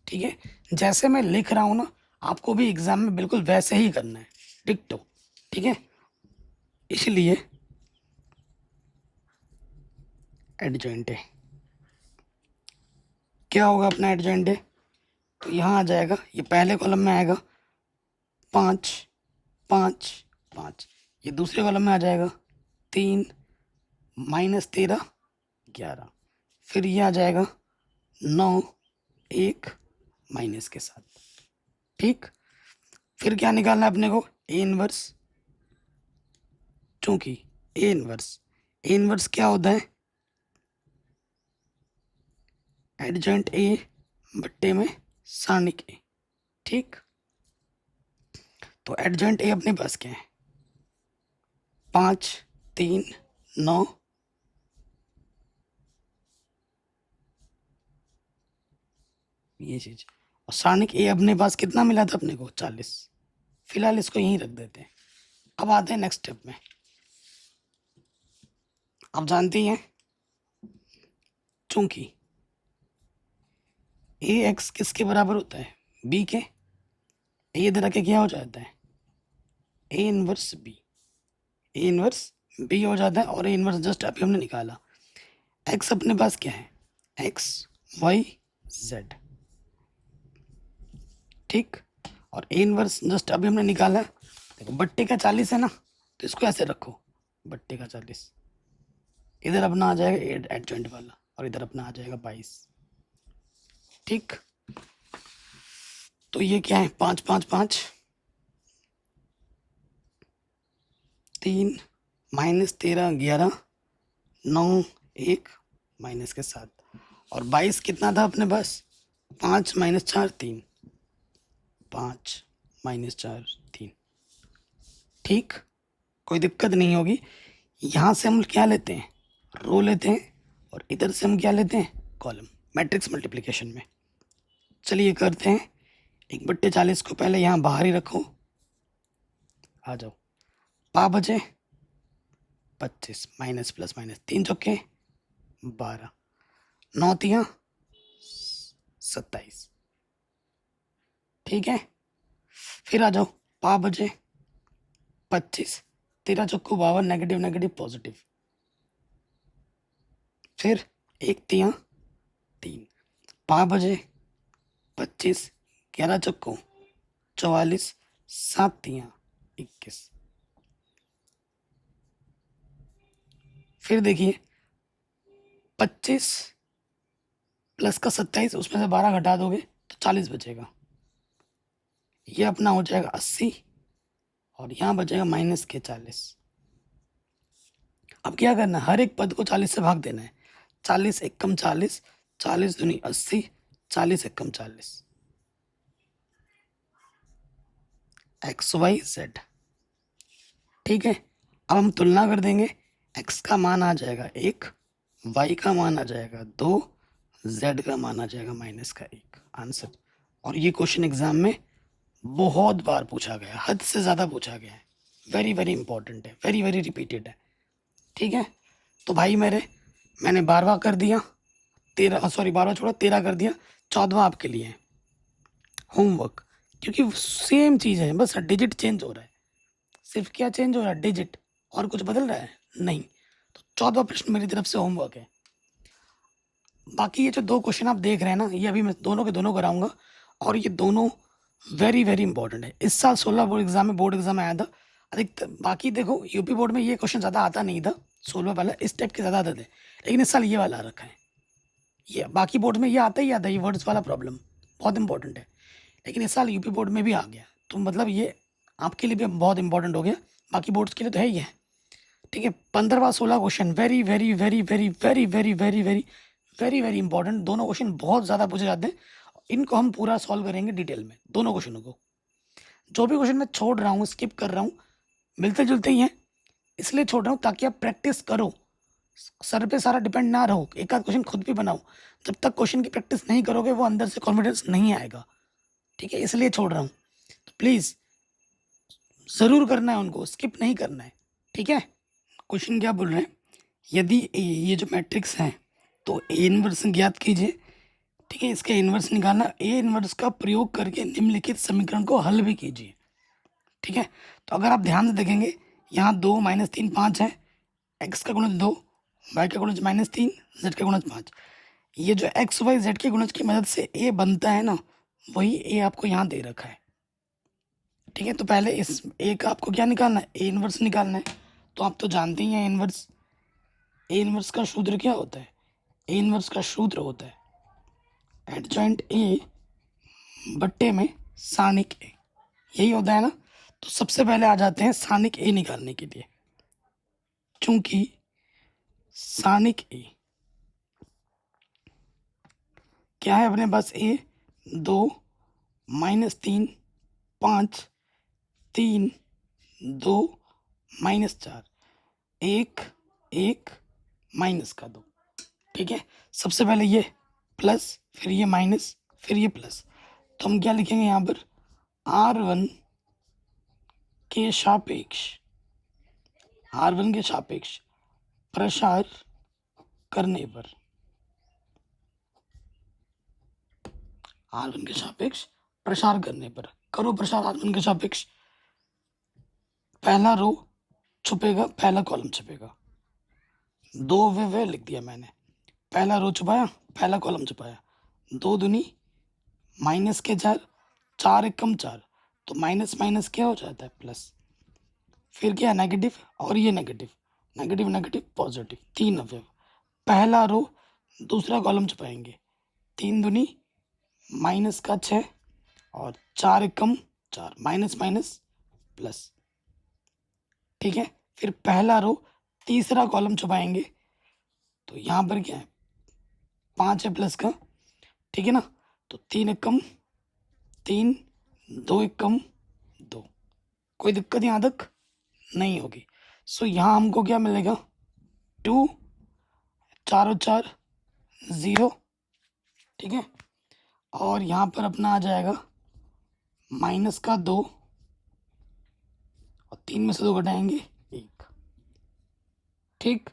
Speaker 1: ठीक है, जैसे मैं लिख रहा हूँ ना, आपको भी एग्जाम में बिल्कुल वैसे ही करना है, डिक्टो। ठीक है, इसलिए एडजॉइंट है, क्या होगा अपना एडजॉइंट है, तो यहाँ आ जाएगा, ये पहले कॉलम में आएगा 5 5 5, ये दूसरे कॉलम में आ जाएगा 3 माइनस 13 11, फिर ये आ जाएगा 9 1 माइनस के साथ। ठीक, फिर क्या निकालना है अपने को, ए इनवर्स। चूंकि ए इनवर्स क्या होता है, एडजॉइंट ए बट्टे में सारणिक ए। ठीक, तो एडजॉइंट ए अपने पास क्या है, 5 3 9, ये चीज, और सारणिक ए अपने पास कितना मिला था अपने को, 40। फिलहाल इसको यहीं रख देते हैं। अब आते हैं नेक्स्ट स्टेप में। आप जानती हैं, चूंकि ए एक्स किसके बराबर होता है, बी के, ये इधर आके क्या हो जाता है, A inverse B, A inverse B हो जाता है। और ए इनवर्स जस्ट अभी हमने निकाला। एक्स अपने पास क्या है, एक्स वाई जेड। ठीक, और ए इनवर्स जस्ट अभी हमने निकाला। देखो बट्टे का 40 है ना, तो इसको ऐसे रखो, बट्टे का 40, इधर अपना आ जाएगा एडजॉइंट वाला, और इधर अपना आ जाएगा 22। ठीक, तो ये क्या है, 5 5 5, 3 माइनस 13 11, 9 1 माइनस के 7, और 22 कितना था अपने पास, 5 माइनस 4 3, 5 माइनस 4 3। ठीक, कोई दिक्कत नहीं होगी। यहाँ से हम क्या लेते हैं, रो लेते हैं, और इधर से हम क्या लेते हैं, कॉलम, मैट्रिक्स मल्टीप्लिकेशन में। चलिए करते हैं। 1/40 को पहले यहाँ बाहर ही रखो, आ जाओ, पा बचे 25, माइनस प्लस माइनस, 3 चौके 12, 9 तिया 27। ठीक है, फिर आ जाओ, पा बचे 25, 13 चौको 52, नेगेटिव नेगेटिव पॉजिटिव, फिर 1 तिया 3, पा बजे 25, 11 चौको 44, 7 तिया 21। फिर देखिए 25 प्लस का 27, उसमें से 12 घटा दोगे तो 40 बचेगा। ये अपना हो जाएगा 80, और यहाँ बचेगा माइनस के 40। अब क्या करना है, हर एक पद को 40 से भाग देना है। 40 एकम 40, 40 दूनी 80, 40 एकम 40, एक्स वाई जेड। ठीक है, अब हम तुलना कर देंगे, x का मान आ जाएगा 1, y का मान आ जाएगा 2, z का मान आ जाएगा -1 आंसर। और ये क्वेश्चन एग्जाम में बहुत बार पूछा गया, हद से ज़्यादा पूछा गया है, वेरी वेरी इंपॉर्टेंट है, वेरी वेरी रिपीटेड है। ठीक है, तो भाई मैंने 12वां कर दिया, 12वां छोड़ा 13 कर दिया, 14वां आपके लिए है होमवर्क, क्योंकि सेम चीज़ है, बस डिजिट चेंज हो रहा है। सिर्फ क्या चेंज हो रहा है? डिजिट, और कुछ बदल रहा है नहीं। तो 14वां प्रश्न मेरी तरफ से होमवर्क है। बाकी ये जो 2 क्वेश्चन आप देख रहे हैं ना, ये अभी मैं दोनों के दोनों कराऊंगा, और ये दोनों वेरी वेरी इंपॉर्टेंट है। इस साल 16 बोर्ड एग्जाम में आया था अधिकतर। बाकी देखो यूपी बोर्ड में ये क्वेश्चन ज़्यादा आता नहीं था, 16 वाला इस टाइप के ज़्यादा आते थे, लेकिन इस साल ये वाला आ रखा है। ये बाकी बोर्ड में ये आता ही आता है, ये वर्ड्स वाला प्रॉब्लम बहुत इंपॉर्टेंट है, लेकिन इस साल यूपी बोर्ड में भी आ गया, तो मतलब ये आपके लिए भी बहुत इंपॉर्टेंट हो गया, बाकी बोर्ड्स के लिए तो है ही है। ठीक है, 15वां 16 question very very very very very very very very very very important. दोनों क्वेश्चन बहुत ज़्यादा पूछे जाते हैं, इनको हम पूरा सॉल्व करेंगे डिटेल में, दोनों क्वेश्चनों को। जो भी क्वेश्चन मैं छोड़ रहा हूँ, स्किप कर रहा हूँ, मिलते जुलते ही हैं, इसलिए छोड़ रहा हूँ ताकि आप प्रैक्टिस करो, सर पे सारा डिपेंड ना रहो, एक आध क्वेश्चन खुद भी बनाओ। जब तक क्वेश्चन की प्रैक्टिस नहीं करोगे, वो अंदर से कॉन्फिडेंस नहीं आएगा। ठीक है, इसलिए छोड़ रहा हूँ, तो प्लीज़ ज़रूर करना है, उनको स्किप नहीं करना है। ठीक है, क्वेश्चन क्या बोल रहे हैं, यदि ये जो मैट्रिक्स हैं, तो ए इनवर्स ज्ञात कीजिए। ठीक है, इसका इनवर्स निकालना, ए इनवर्स का प्रयोग करके निम्नलिखित समीकरण को हल भी कीजिए। ठीक है, तो अगर आप ध्यान से देखेंगे, यहाँ 2 -3 5 है, एक्स का गुणज 2, वाई का गुणज -3, जेड का गुणज 5। ये जो एक्स वाई जेड के गुणज की मदद से ए बनता है ना, वही ए आपको यहाँ दे रखा है। ठीक है, तो पहले इस ए का आपको क्या निकालना है? ए इनवर्स निकालना है। तो आप तो जानते ही हैं इनवर्स, ए इनवर्स का सूत्र क्या होता है? ए इनवर्स का सूत्र होता है एडजॉइंट ए बट्टे में सानिक ए, यही होता है ना। तो सबसे पहले आ जाते हैं सानिक ए निकालने के लिए, चूंकि सानिक ए क्या है अपने पास? ए 2 -3 5 3 2 -4 1 1 माइनस का 2। ठीक है, सबसे पहले ये प्लस, फिर ये माइनस, फिर ये प्लस। तो हम क्या लिखेंगे यहाँ पर? R1 के सापेक्ष, R1 के सापेक्ष प्रसार करने पर, R1 के सापेक्ष प्रसार करने पर, करो प्रसार R1 के सापेक्ष। पहला रो छुपेगा, पहला कॉलम छुपेगा, 2 वे लिख दिया मैंने। पहला रो छुपाया, पहला कॉलम छुपाया, 2 दूनी माइनस के 4, 4 एकम 4, तो माइनस माइनस क्या हो जाता है? प्लस। फिर क्या? नेगेटिव, और ये नेगेटिव, नेगेटिव नेगेटिव पॉजिटिव, 3 अवयव। पहला रो दूसरा कॉलम छुपाएंगे, 3 दूनी माइनस का 6, और 4 एकम 4, माइनस माइनस प्लस। ठीक है, फिर पहला रो तीसरा कॉलम छुपाएंगे, तो यहाँ पर क्या है? 5 है प्लस का। ठीक है ना, तो 3 एकम 3, 2 एकम 2, कोई दिक्कत यहाँ तक नहीं होगी। सो यहाँ हमको क्या मिलेगा? 2, 4 और 4 0। ठीक है, और यहाँ पर अपना आ जाएगा माइनस का 2, और 3 में से 2 घटाएंगे 1। ठीक,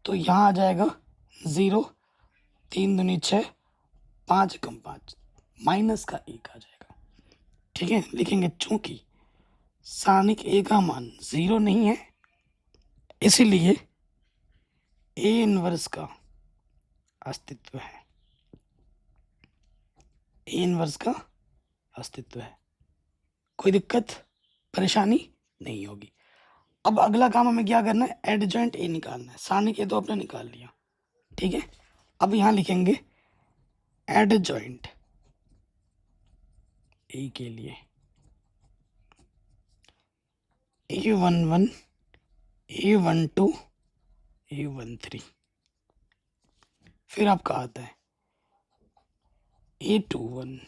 Speaker 1: तो यहाँ आ जाएगा 0, 3 दूनी 6, 5 एकम 5, माइनस का 1 आ जाएगा। ठीक है, लिखेंगे चूंकि सानिक ए का मान 0 नहीं है, इसीलिए ए इनवर्स का अस्तित्व है, ए इनवर्स का अस्तित्व है, कोई दिक्कत परेशानी नहीं होगी। अब अगला काम हमें क्या करना है? एडजॉइंट ए निकालना है। सानिक ए तो आपने निकाल लिया। ठीक है, अब यहाँ लिखेंगे एडजॉइंट ए के लिए A11 A12 A13, फिर आपका आता है A21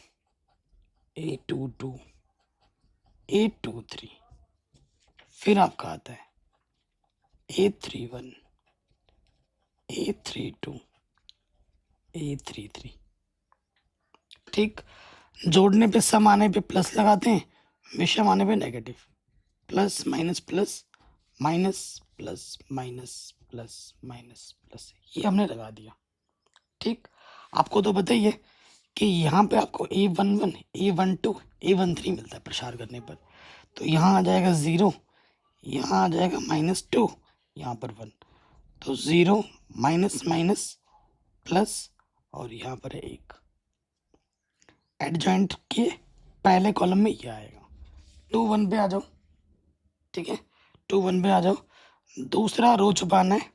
Speaker 1: A22 A23, फिर आपका आता है A31, A32, A33। ठीक, जोड़ने पे सम आने पे प्लस लगाते हैं, विषम आने पे negative. Plus minus plus minus plus minus plus minus plus, ये हमने लगा दिया। ठीक, आपको तो पता ही है कि यहाँ पे आपको A11, A12, A13 मिलता है प्रसार करने पर। तो यहाँ आ जाएगा 0, यहाँ आ जाएगा -2, यहाँ पर 1। तो 0 माइनस माइनस प्लस और यहाँ पर है 1। एडजॉइंट के पहले कॉलम में ये आएगा। 2 1 पे आ जाओ। ठीक है, 2 1 पे आ जाओ। दूसरा रो छुपाना है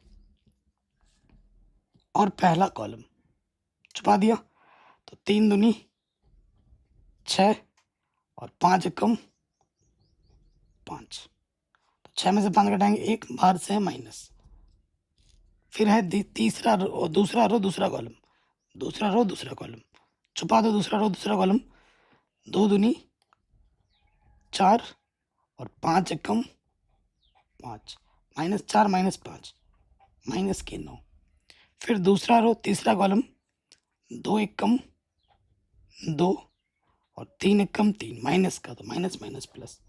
Speaker 1: और पहला कॉलम छुपा दिया। तो 3 दूनी 6 और 5 एकम 5। तो 6 में से 5 घटाएंगे 1, बाहर से है माइनस। फिर है तीसरा रो, दूसरा रो दूसरा कॉलम, दूसरा रो दूसरा कॉलम छुपा दो। दूसरा रो दूसरा कॉलम, 2 दूनी 4 और 5 एकम 5, -4 -5 माइनस के 9। फिर दूसरा रो तीसरा कॉलम, 2 एकम 2 और 3 एकम 3, माइनस का तो माइनस माइनस प्लस।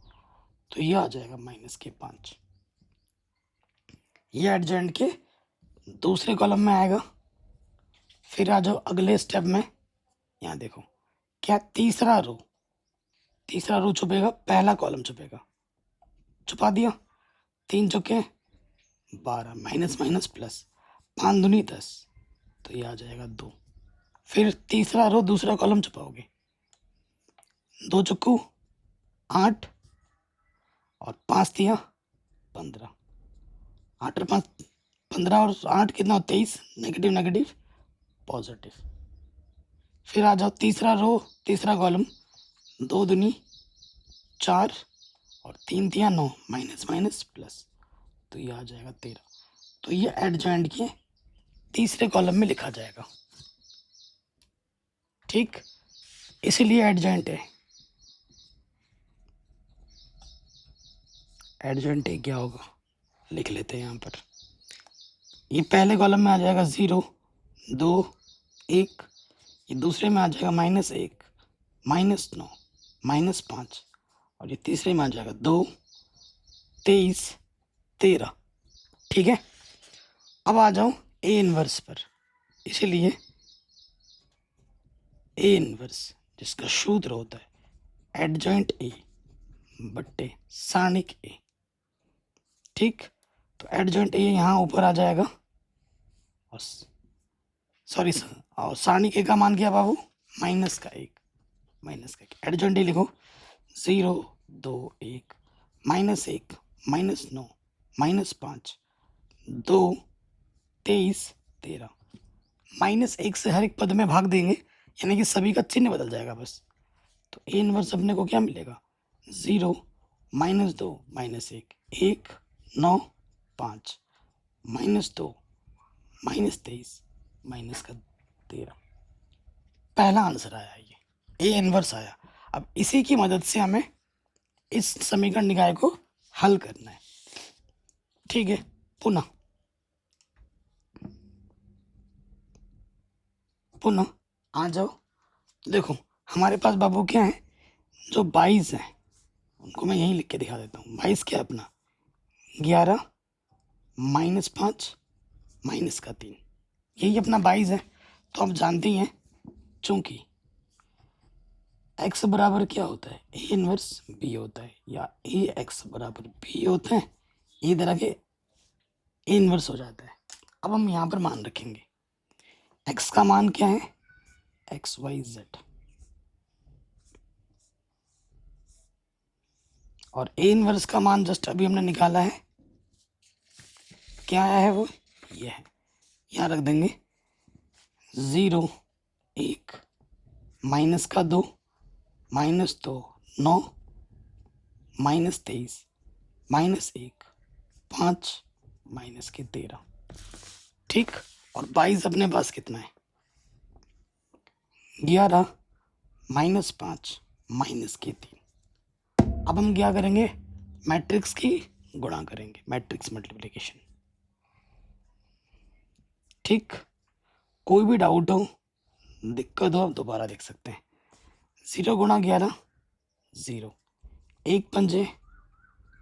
Speaker 1: तो ये आ जाएगा माइनस के 5। ये एडजॉइंट के दूसरे कॉलम में आएगा। फिर आ जाओ अगले स्टेप में, यहाँ देखो क्या तीसरा रो छुपेगा, पहला कॉलम छुपेगा। छुपा दिया, 3 चौके 12, माइनस माइनस प्लस, 5 दूनी 10, तो ये आ जाएगा 2। फिर तीसरा रो दूसरा कॉलम छुपाओगे, 2 चक्कू 8 और 5 दिया 15, 8 और 5 15 और 8 कितना, 23, नेगेटिव नेगेटिव पॉजिटिव। फिर आ जाओ तीसरा रो तीसरा कॉलम, 2 दूनी 4 और 3 दिया 9, माइनस माइनस प्लस, तो ये आ जाएगा 13। तो ये एडजॉइंट के तीसरे कॉलम में लिखा जाएगा। ठीक, इसीलिए एडजॉइंट है। एडजॉइंट है क्या होगा, लिख लेते हैं यहाँ पर। ये पहले कॉलम में आ जाएगा 0 2 1, ये दूसरे में आ जाएगा -1 -9 -5 और ये तीसरे में आ जाएगा 2 23 13। ठीक है, अब आ जाओ ए इनवर्स पर। इसीलिए ए इनवर्स जिसका सूत्र होता है एडजॉइंट ए बट्टे सारणिक ए। ठीक, तो एडजॉइंट ए यहाँ ऊपर आ जाएगा और सॉरी और सारणिक ए का मान क्या बाबू, -1 एडजॉइंट ए लिखो 0 2 1 -1 -9 -5 2 23 13। -1 से हर एक पद में भाग देंगे, यानी कि सभी का चिन्ह बदल जाएगा बस। तो ए इनवर्स अपने को क्या मिलेगा, 0 -2 -1 1 9 5 -2 -23 -13। पहला आंसर आया, ये ए इनवर्स आया। अब इसी की मदद से हमें इस समीकरण निकाय को हल करना है। ठीक है, पुनः आ जाओ। देखो हमारे पास बाबू क्या है, जो 22 है उनको मैं यहीं लिख के दिखा देता हूँ। 22 क्या है अपना, 11 -5 -3, यही अपना 22 है। तो आप जानते ही हैं, चूंकि x बराबर क्या होता है, ए इनवर्स बी होता है, या ए एक्स बराबर बी होता है, ये तरह के ए इनवर्स हो जाता है। अब हम यहाँ पर मान रखेंगे, x का मान क्या है, XYZ, और ए इनवर्स का मान जस्ट अभी हमने निकाला है, क्या आया है वो, ये है। यहाँ रख देंगे 0 1 माइनस का 2 -2 9 -23 -1 5 -13। ठीक, और 22 अपने पास कितना है, 11 -5 -3। अब हम क्या करेंगे, मैट्रिक्स की गुणा करेंगे, मैट्रिक्स मल्टीप्लिकेशन। ठीक, कोई भी डाउट हो, दिक्कत हो, आप दोबारा देख सकते हैं। 0 गुणा 11 0, 1 पंजे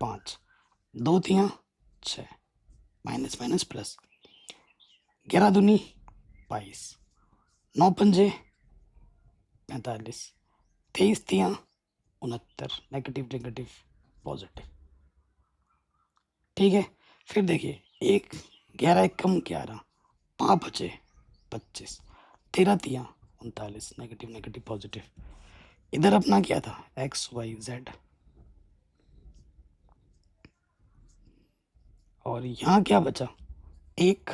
Speaker 1: 5, 2 तियाँ 6, माइनस माइनस प्लस, 11 दूनी 22, 9 पंजे 45, 23 तियाँ 69, नेगेटिव नेगेटिव पॉजिटिव। ठीक है, फिर देखिए 1 11 1 कम 11, 5 बचे 25, 13 तियाँ 39, नेगेटिव नेगेटिव पॉजिटिव। इधर अपना क्या था, एक्स वाई जेड, और यहाँ क्या बचा, 1,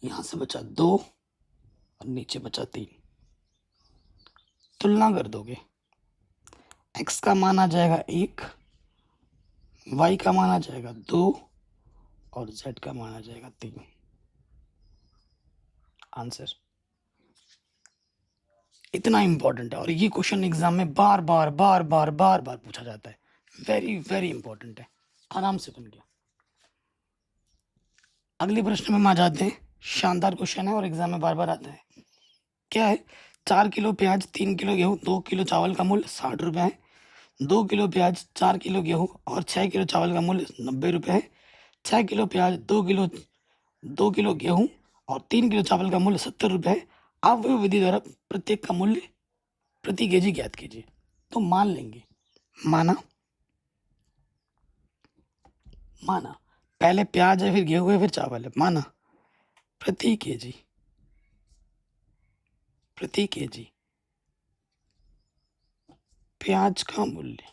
Speaker 1: यहाँ से बचा 2 और नीचे बचा 3। तुलना कर दोगे, x का मान आ जाएगा 1, y का मान आ जाएगा 2 और z का मान आ जाएगा 3। आंसर इतना इंपॉर्टेंट है, और ये क्वेश्चन एग्जाम में बार बार बार बार बार बार पूछा जाता है। वेरी वेरी इंपॉर्टेंट है, आराम से बन गया। अगले प्रश्न में हम आ जाते हैं। शानदार क्वेश्चन है और एग्जाम में बार बार आता है। क्या है, 4 किलो प्याज, 3 किलो गेहूँ, 2 किलो चावल का मूल्य 60 रुपये है। 2 किलो प्याज, 4 किलो गेहूँ और 6 किलो चावल का मूल्य 90 रुपये है। 6 किलो प्याज, 2 किलो गेहूँ और 3 किलो चावल का मूल्य 70 रुपये है। आप वही विधि द्वारा प्रत्येक का मूल्य प्रति केजी ज्ञात कीजिए। तो मान लेंगे, माना पहले प्याज है, फिर गेहूँ है, फिर चावल है। माना प्रति केजी प्याज का मूल्य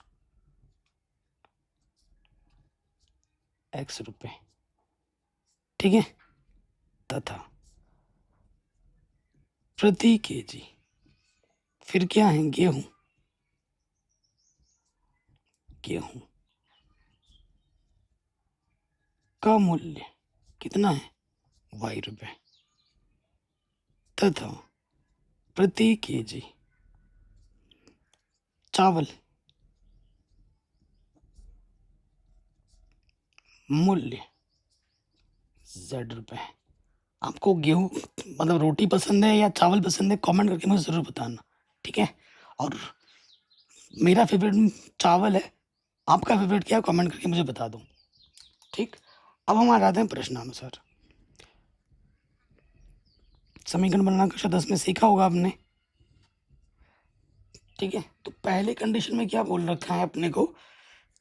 Speaker 1: x रुपए, ठीक है, तथा प्रति केजी फिर क्या है, गेहूं का मूल्य कितना है, y रुपए, तथा प्रति केजी चावल मूल्य z रुपए। आपको गेहूं मतलब रोटी पसंद है या चावल पसंद है, कमेंट करके मुझे ज़रूर बताना, ठीक है। और मेरा फेवरेट चावल है, आपका फेवरेट क्या है, कमेंट करके मुझे बता दो, ठीक। अब हम आ जाते हैं प्रश्नानुसार। समीकरण बनाना कक्षा 10 में सीखा होगा आपने, ठीक है। तो पहले कंडीशन में क्या बोल रखा है अपने को,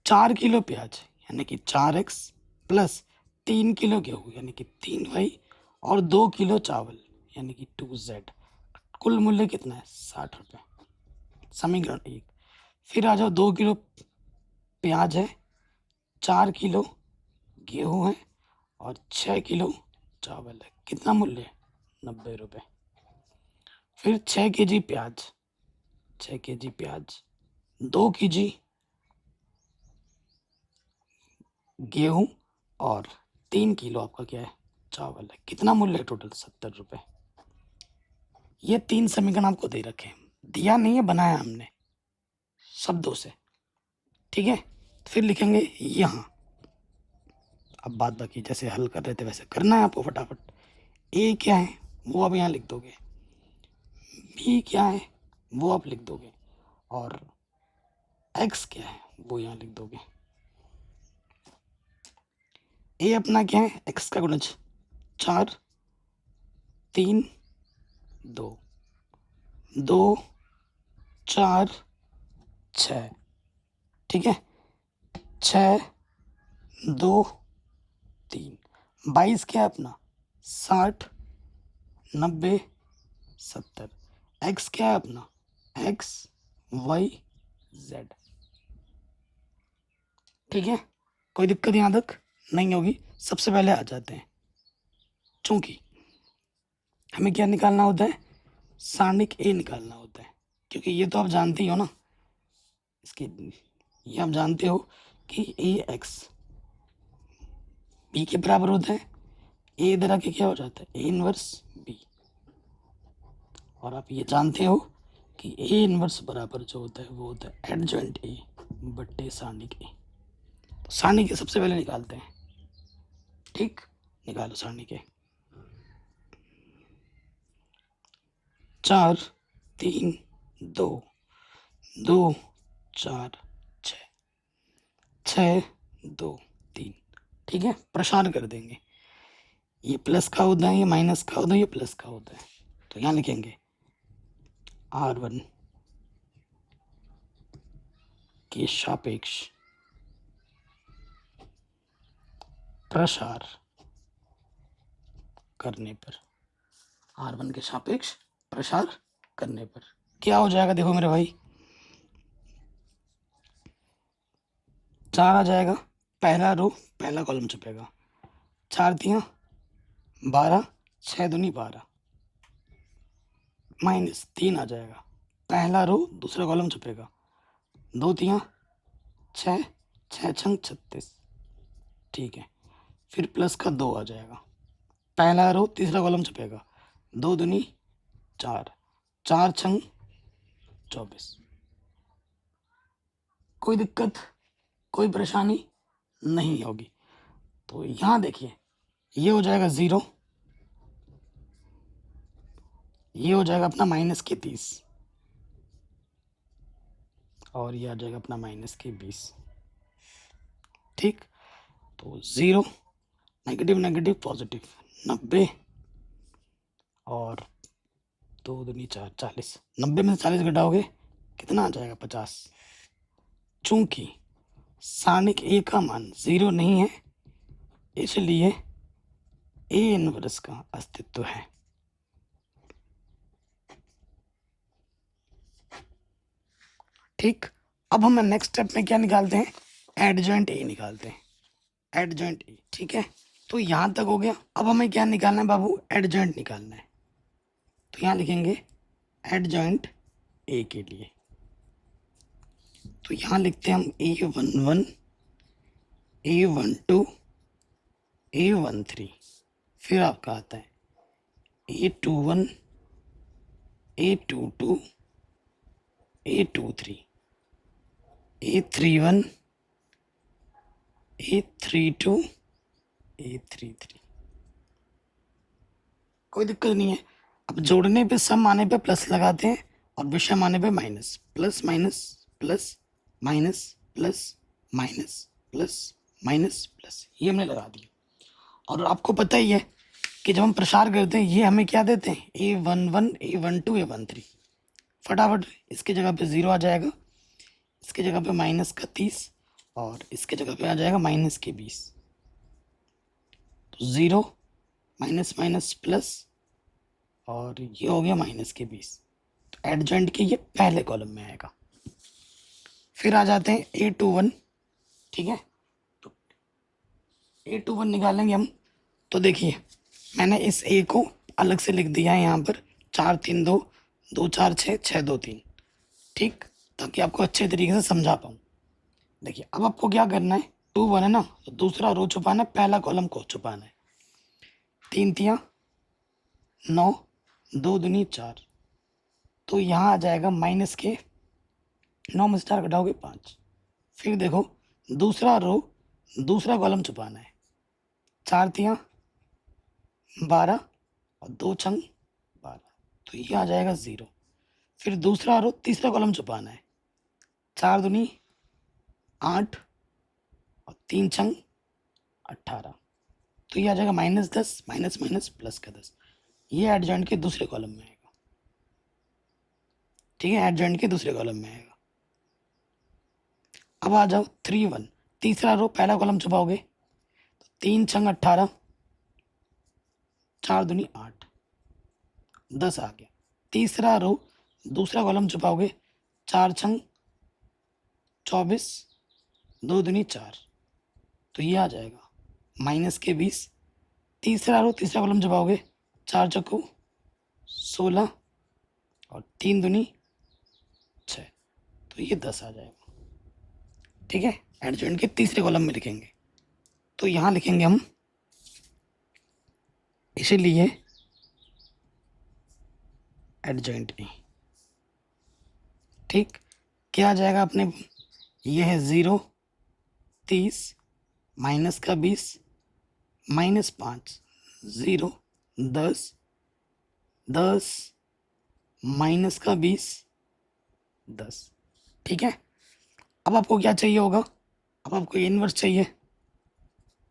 Speaker 1: 4 किलो प्याज यानी कि 4x प्लस 3 किलो गेहूँ यानी कि 3y और 2 किलो चावल यानी कि 2z, कुल मूल्य कितना है, 60 रुपये। समीकरण 1। फिर आ जाओ, 2 किलो प्याज है, 4 किलो गेहूँ है और 6 किलो चावल है, कितना मूल्य है, 90 रुपये। फिर 6 केजी प्याज, 2 केजी गेहूं और 3 किलो आपका क्या है, चावल है, कितना मूल्य है टोटल, 70 रुपये। ये 3 समीकरण आपको दे रखे हैं, दिया नहीं है, बनाया हमने शब्दों से, ठीक है। फिर लिखेंगे यहाँ, अब बात बाकी जैसे हल कर रहे थे वैसे करना है आपको फटाफट। ए क्या है वो आप यहाँ लिख दोगे, बी क्या है वो आप लिख दोगे, और एक्स क्या है वो यहाँ लिख दोगे। ए अपना क्या है, एक्स का गुणज 4 3 2, 2 4 6, ठीक है, 6 2 3, 22 क्या है अपना, 60 90 70, एक्स क्या है अपना, एक्स वाई जेड, ठीक है। कोई दिक्कत यहाँ तक नहीं होगी। सबसे पहले आ जाते हैं, चूंकि हमें क्या निकालना होता है, सारणिक ए निकालना होता है, क्योंकि ये तो आप जानते ही हो ना, इसके ये आप जानते हो कि ए एक्स बी के बराबर होता है। ए इधर आके क्या हो जाता है, ए इनवर्स बी, और आप ये जानते हो कि ए इनवर्स बराबर जो होता है वो होता है एडजॉइंट ए बट्टे सारणिक ए। तो सारणिक ए सबसे पहले निकालते हैं, ठीक, निकालो सारणिक ए। 4 3 2 2 4 6 6 2 3। ठीक है, प्रसार कर देंगे। ये प्लस का होता है, ये माइनस का होता है, ये प्लस का होता है। तो यहाँ लिखेंगे R1 के सापेक्ष प्रसार करने पर, R1 के सापेक्ष प्रसार करने पर क्या हो जाएगा? देखो मेरे भाई, 4 आ जाएगा, पहला रो पहला कॉलम छपेगा। 4 तियाँ 12, 6 दूनी 12, माइनस 3 आ जाएगा, पहला रो दूसरा कॉलम छपेगा। 2 तियाँ 6, 6 छंग 36। ठीक है, फिर प्लस का 2 आ जाएगा, पहला रो तीसरा कॉलम छपेगा। 2 दूनी 4, 4 छंग 24। कोई दिक्कत, कोई परेशानी नहीं होगी। तो यहाँ देखिए, ये हो जाएगा 0, ये हो जाएगा अपना माइनस के 30, और ये आ जाएगा अपना माइनस के 20। ठीक, तो 0 नेगेटिव नेगेटिव पॉजिटिव 90, और 2 दूनी 4 40। 90 में से 40 घटाओगे कितना आ जाएगा? 50। चूंकि सारणिक ए का मान 0 नहीं है, इसलिए ए इनवर्स का अस्तित्व है। ठीक, अब हम नेक्स्ट स्टेप में क्या निकालते हैं? एडजॉइंट ए निकालते हैं, एडजॉइंट ए। ठीक है, तो यहाँ तक हो गया। अब हमें क्या निकालना है बाबू? एडजॉइंट निकालना है। तो यहाँ लिखेंगे एडजॉइंट ए के लिए। तो यहाँ लिखते हैं हम A11, A12, A13। फिर आपका आता है A21, A22, A23, A31, A32, A33। कोई दिक्कत नहीं है। अब जोड़ने पे, सम आने पे प्लस लगाते हैं, और विषम आने पे minus. Plus minus plus minus plus minus plus minus plus, ये हमने लगा दिया। और आपको पता ही है कि जब हम प्रसार करते हैं, ये हमें क्या देते हैं? A11, A12, A13। फटाफट इसके जगह पे 0 आ जाएगा, इसके जगह पे माइनस का 30, और इसके जगह पे आ जाएगा माइनस के 20। तो 0 माइनस माइनस प्लस, और ये हो गया माइनस के 20। तो एडजॉइंट के ये पहले कॉलम में आएगा। फिर आ जाते हैं A21। ठीक है, तो A21 निकालेंगे हम। तो देखिए, मैंने इस A को अलग से लिख दिया है यहाँ पर, 4 3 2, 2 4 6, 6 2 3। ठीक, ताकि आपको अच्छे तरीके से समझा पाऊँ। देखिए, अब आपको क्या करना है? 2 1 है ना, तो दूसरा रो छुपाना है, पहला कॉलम को छुपाना है। 3 तियाँ 9, 2 दूनी 4। तो यहाँ आ जाएगा माइनस के 9 में से 4 घटाओगे 5। फिर देखो, दूसरा रो दूसरा कॉलम छुपाना है। 4 तियाँ 12, और 2 छंग 12। तो ये आ जाएगा 0। फिर दूसरा रो तीसरा कॉलम छुपाना है। 4 दूनी 8, और 3 छंग 18। तो ये आ जाएगा माइनस 10, माइनस माइनस प्लस का 10। ये एडजॉइंट के दूसरे कॉलम में आएगा। ठीक है, एडजॉइंट के दूसरे कॉलम में आएगा। अब आ जाओ 3 1, तीसरा रो पहला कॉलम छुपाओगे, तो 3 छंग 18, 4 दूनी 8, 10 आ गया। तीसरा रो दूसरा कॉलम छुपाओगे, 4 छंग 24, 2 दूनी 4। तो ये आ जाएगा माइनस के 20। तीसरा रो तीसरा कॉलम छुपाओगे, 4 चक्कू 16, और 3 दूनी 6। तो ये 10 आ जाएगा। ठीक है, एडजॉइंट के तीसरे कॉलम में लिखेंगे। तो यहाँ लिखेंगे हम, इसीलिए एडजॉइंट ए। ठीक, क्या आ जाएगा अपने? ये है 0 30, माइनस का 20, माइनस 5, 0 10, 10 माइनस का 20 10। ठीक है, अब आपको क्या चाहिए होगा, अब आपको ए इनवर्स चाहिए,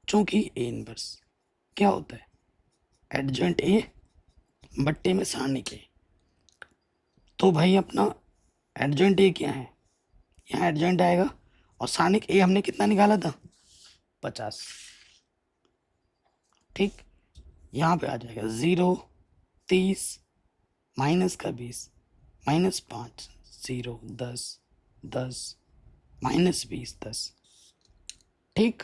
Speaker 1: चूंकि ए इनवर्स क्या होता है, एडजॉइंट ए बट्टे में सारणिक ए। तो भाई अपना एडजॉइंट ए क्या है, यहाँ एडजॉइंट आएगा और सारणिक ए हमने कितना निकाला था 50। ठीक, यहाँ पे आ जाएगा 0 30 माइनस का 20 माइनस 5 0 10 10 माइनस 20 10। ठीक,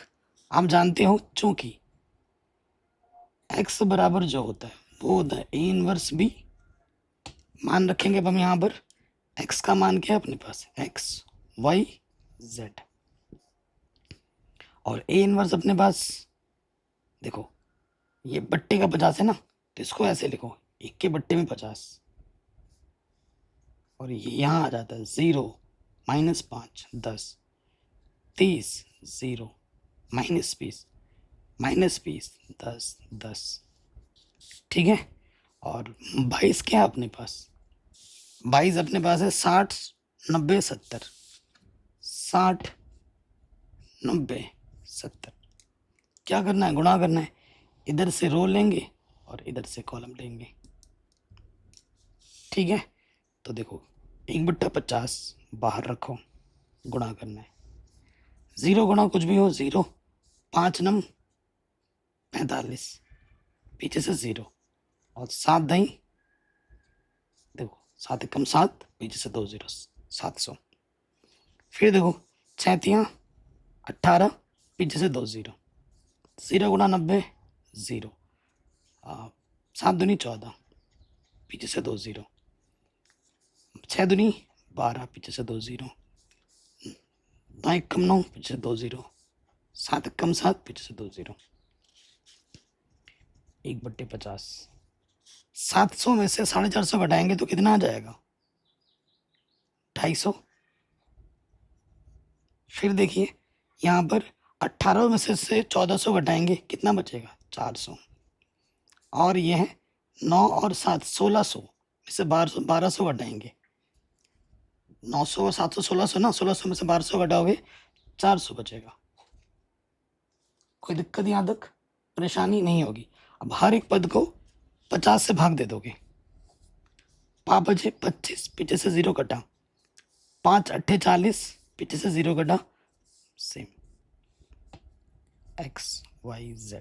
Speaker 1: आप जानते हो चूंकि x बराबर जो होता है वो होता है ए इनवर्स बी। मान रखेंगे अब हम यहाँ पर x का मान क्या है अपने पास, x y z, और ए इनवर्स अपने पास देखो ये बट्टे का 50 है ना, तो इसको ऐसे लिखो 1 के बट्टे में 50, और ये यहाँ आ जाता है 0 माइनस 5 10 30 0 माइनस 20 10 10। ठीक है, और 22 क्या है अपने पास, 22 अपने पास है 60 90 70, 60 90 70। क्या करना है, गुणा करना है, इधर से रो लेंगे और इधर से कॉलम लेंगे। ठीक है, तो देखो 1/50 बाहर रखो, गुणा करना है, 0 गुणा कुछ भी हो 0, 5 9 45, पीछे से 0, और 7 दही देखो 7 कम 7, पीछे से 2 0 700। फिर देखो 6 3 18, पीछे से 2 0, 0 गुणा 90 0, 7 दूनी 14, पीछे से 2 0, 6 दूनी 12, पीछे से 2 0, 9 कम 9, पीछे से 2 0, 7 कम 7, पीछे से 2 0, 1/50। 700 में से 450 घटाएंगे तो कितना आ जाएगा 250। फिर देखिए यहाँ पर 18 में से 1400 घटाएंगे कितना बचेगा 400, और ये है 9 और 7 1600 में से 1200 घटाएंगे, 900 और 700 1600 ना, 1600 में से 1200 घटाओगे 400 बचेगा। कोई दिक्कत यहाँ तक परेशानी नहीं होगी। अब हर एक पद को 50 से भाग दे दोगे, 5 बचे 25, पीछे से 0 कटा, 5 8 40, पीछे से 0 कटा, सेम x y z।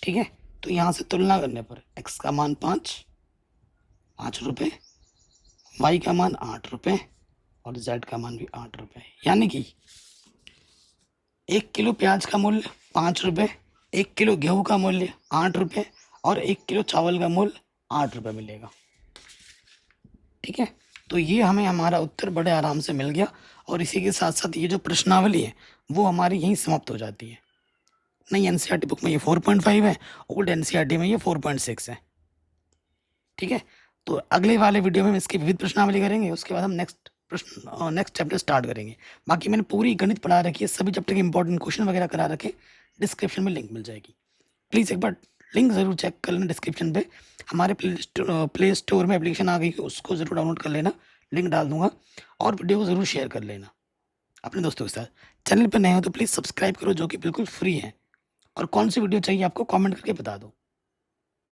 Speaker 1: ठीक है, तो यहाँ से तुलना करने पर x का मान 5 रुपये, y का मान 8 रुपये और z का मान भी 8 रुपये, यानी कि 1 किलो प्याज का मूल्य 5 रुपये, 1 किलो गेहूं का मूल्य 8 रुपये और 1 किलो चावल का मूल्य 8 रुपये मिलेगा। ठीक है, तो ये हमें हमारा उत्तर बड़े आराम से मिल गया, और इसी के साथ साथ ये जो प्रश्नावली है वो हमारी यहीं समाप्त हो जाती है। नई एनसीईआरटी बुक में ये 4.5 है, ओल्ड एनसीईआरटी में ये 4.6 है। ठीक है, तो अगले वाले वीडियो में हम इसकी विविध प्रश्नावली करेंगे, उसके बाद हम नेक्स्ट चैप्टर स्टार्ट करेंगे। बाकी मैंने पूरी गणित पढ़ा रखी है, सभी चैप्टर के इंपॉर्टेंट क्वेश्चन वगैरह करा रखे, डिस्क्रिप्शन में लिंक मिल जाएगी, प्लीज़ एक बार लिंक ज़रूर चेक कर लेना डिस्क्रिप्शन पे। हमारे प्ले स्टोर में एप्लीकेशन आ गई है, उसको ज़रूर डाउनलोड कर लेना, लिंक डाल दूंगा, और वीडियो को ज़रूर शेयर कर लेना अपने दोस्तों के साथ। चैनल पर नए हो तो प्लीज़ सब्सक्राइब करो, जो कि बिल्कुल फ्री है, और कौन सी वीडियो चाहिए आपको कमेंट करके बता दो।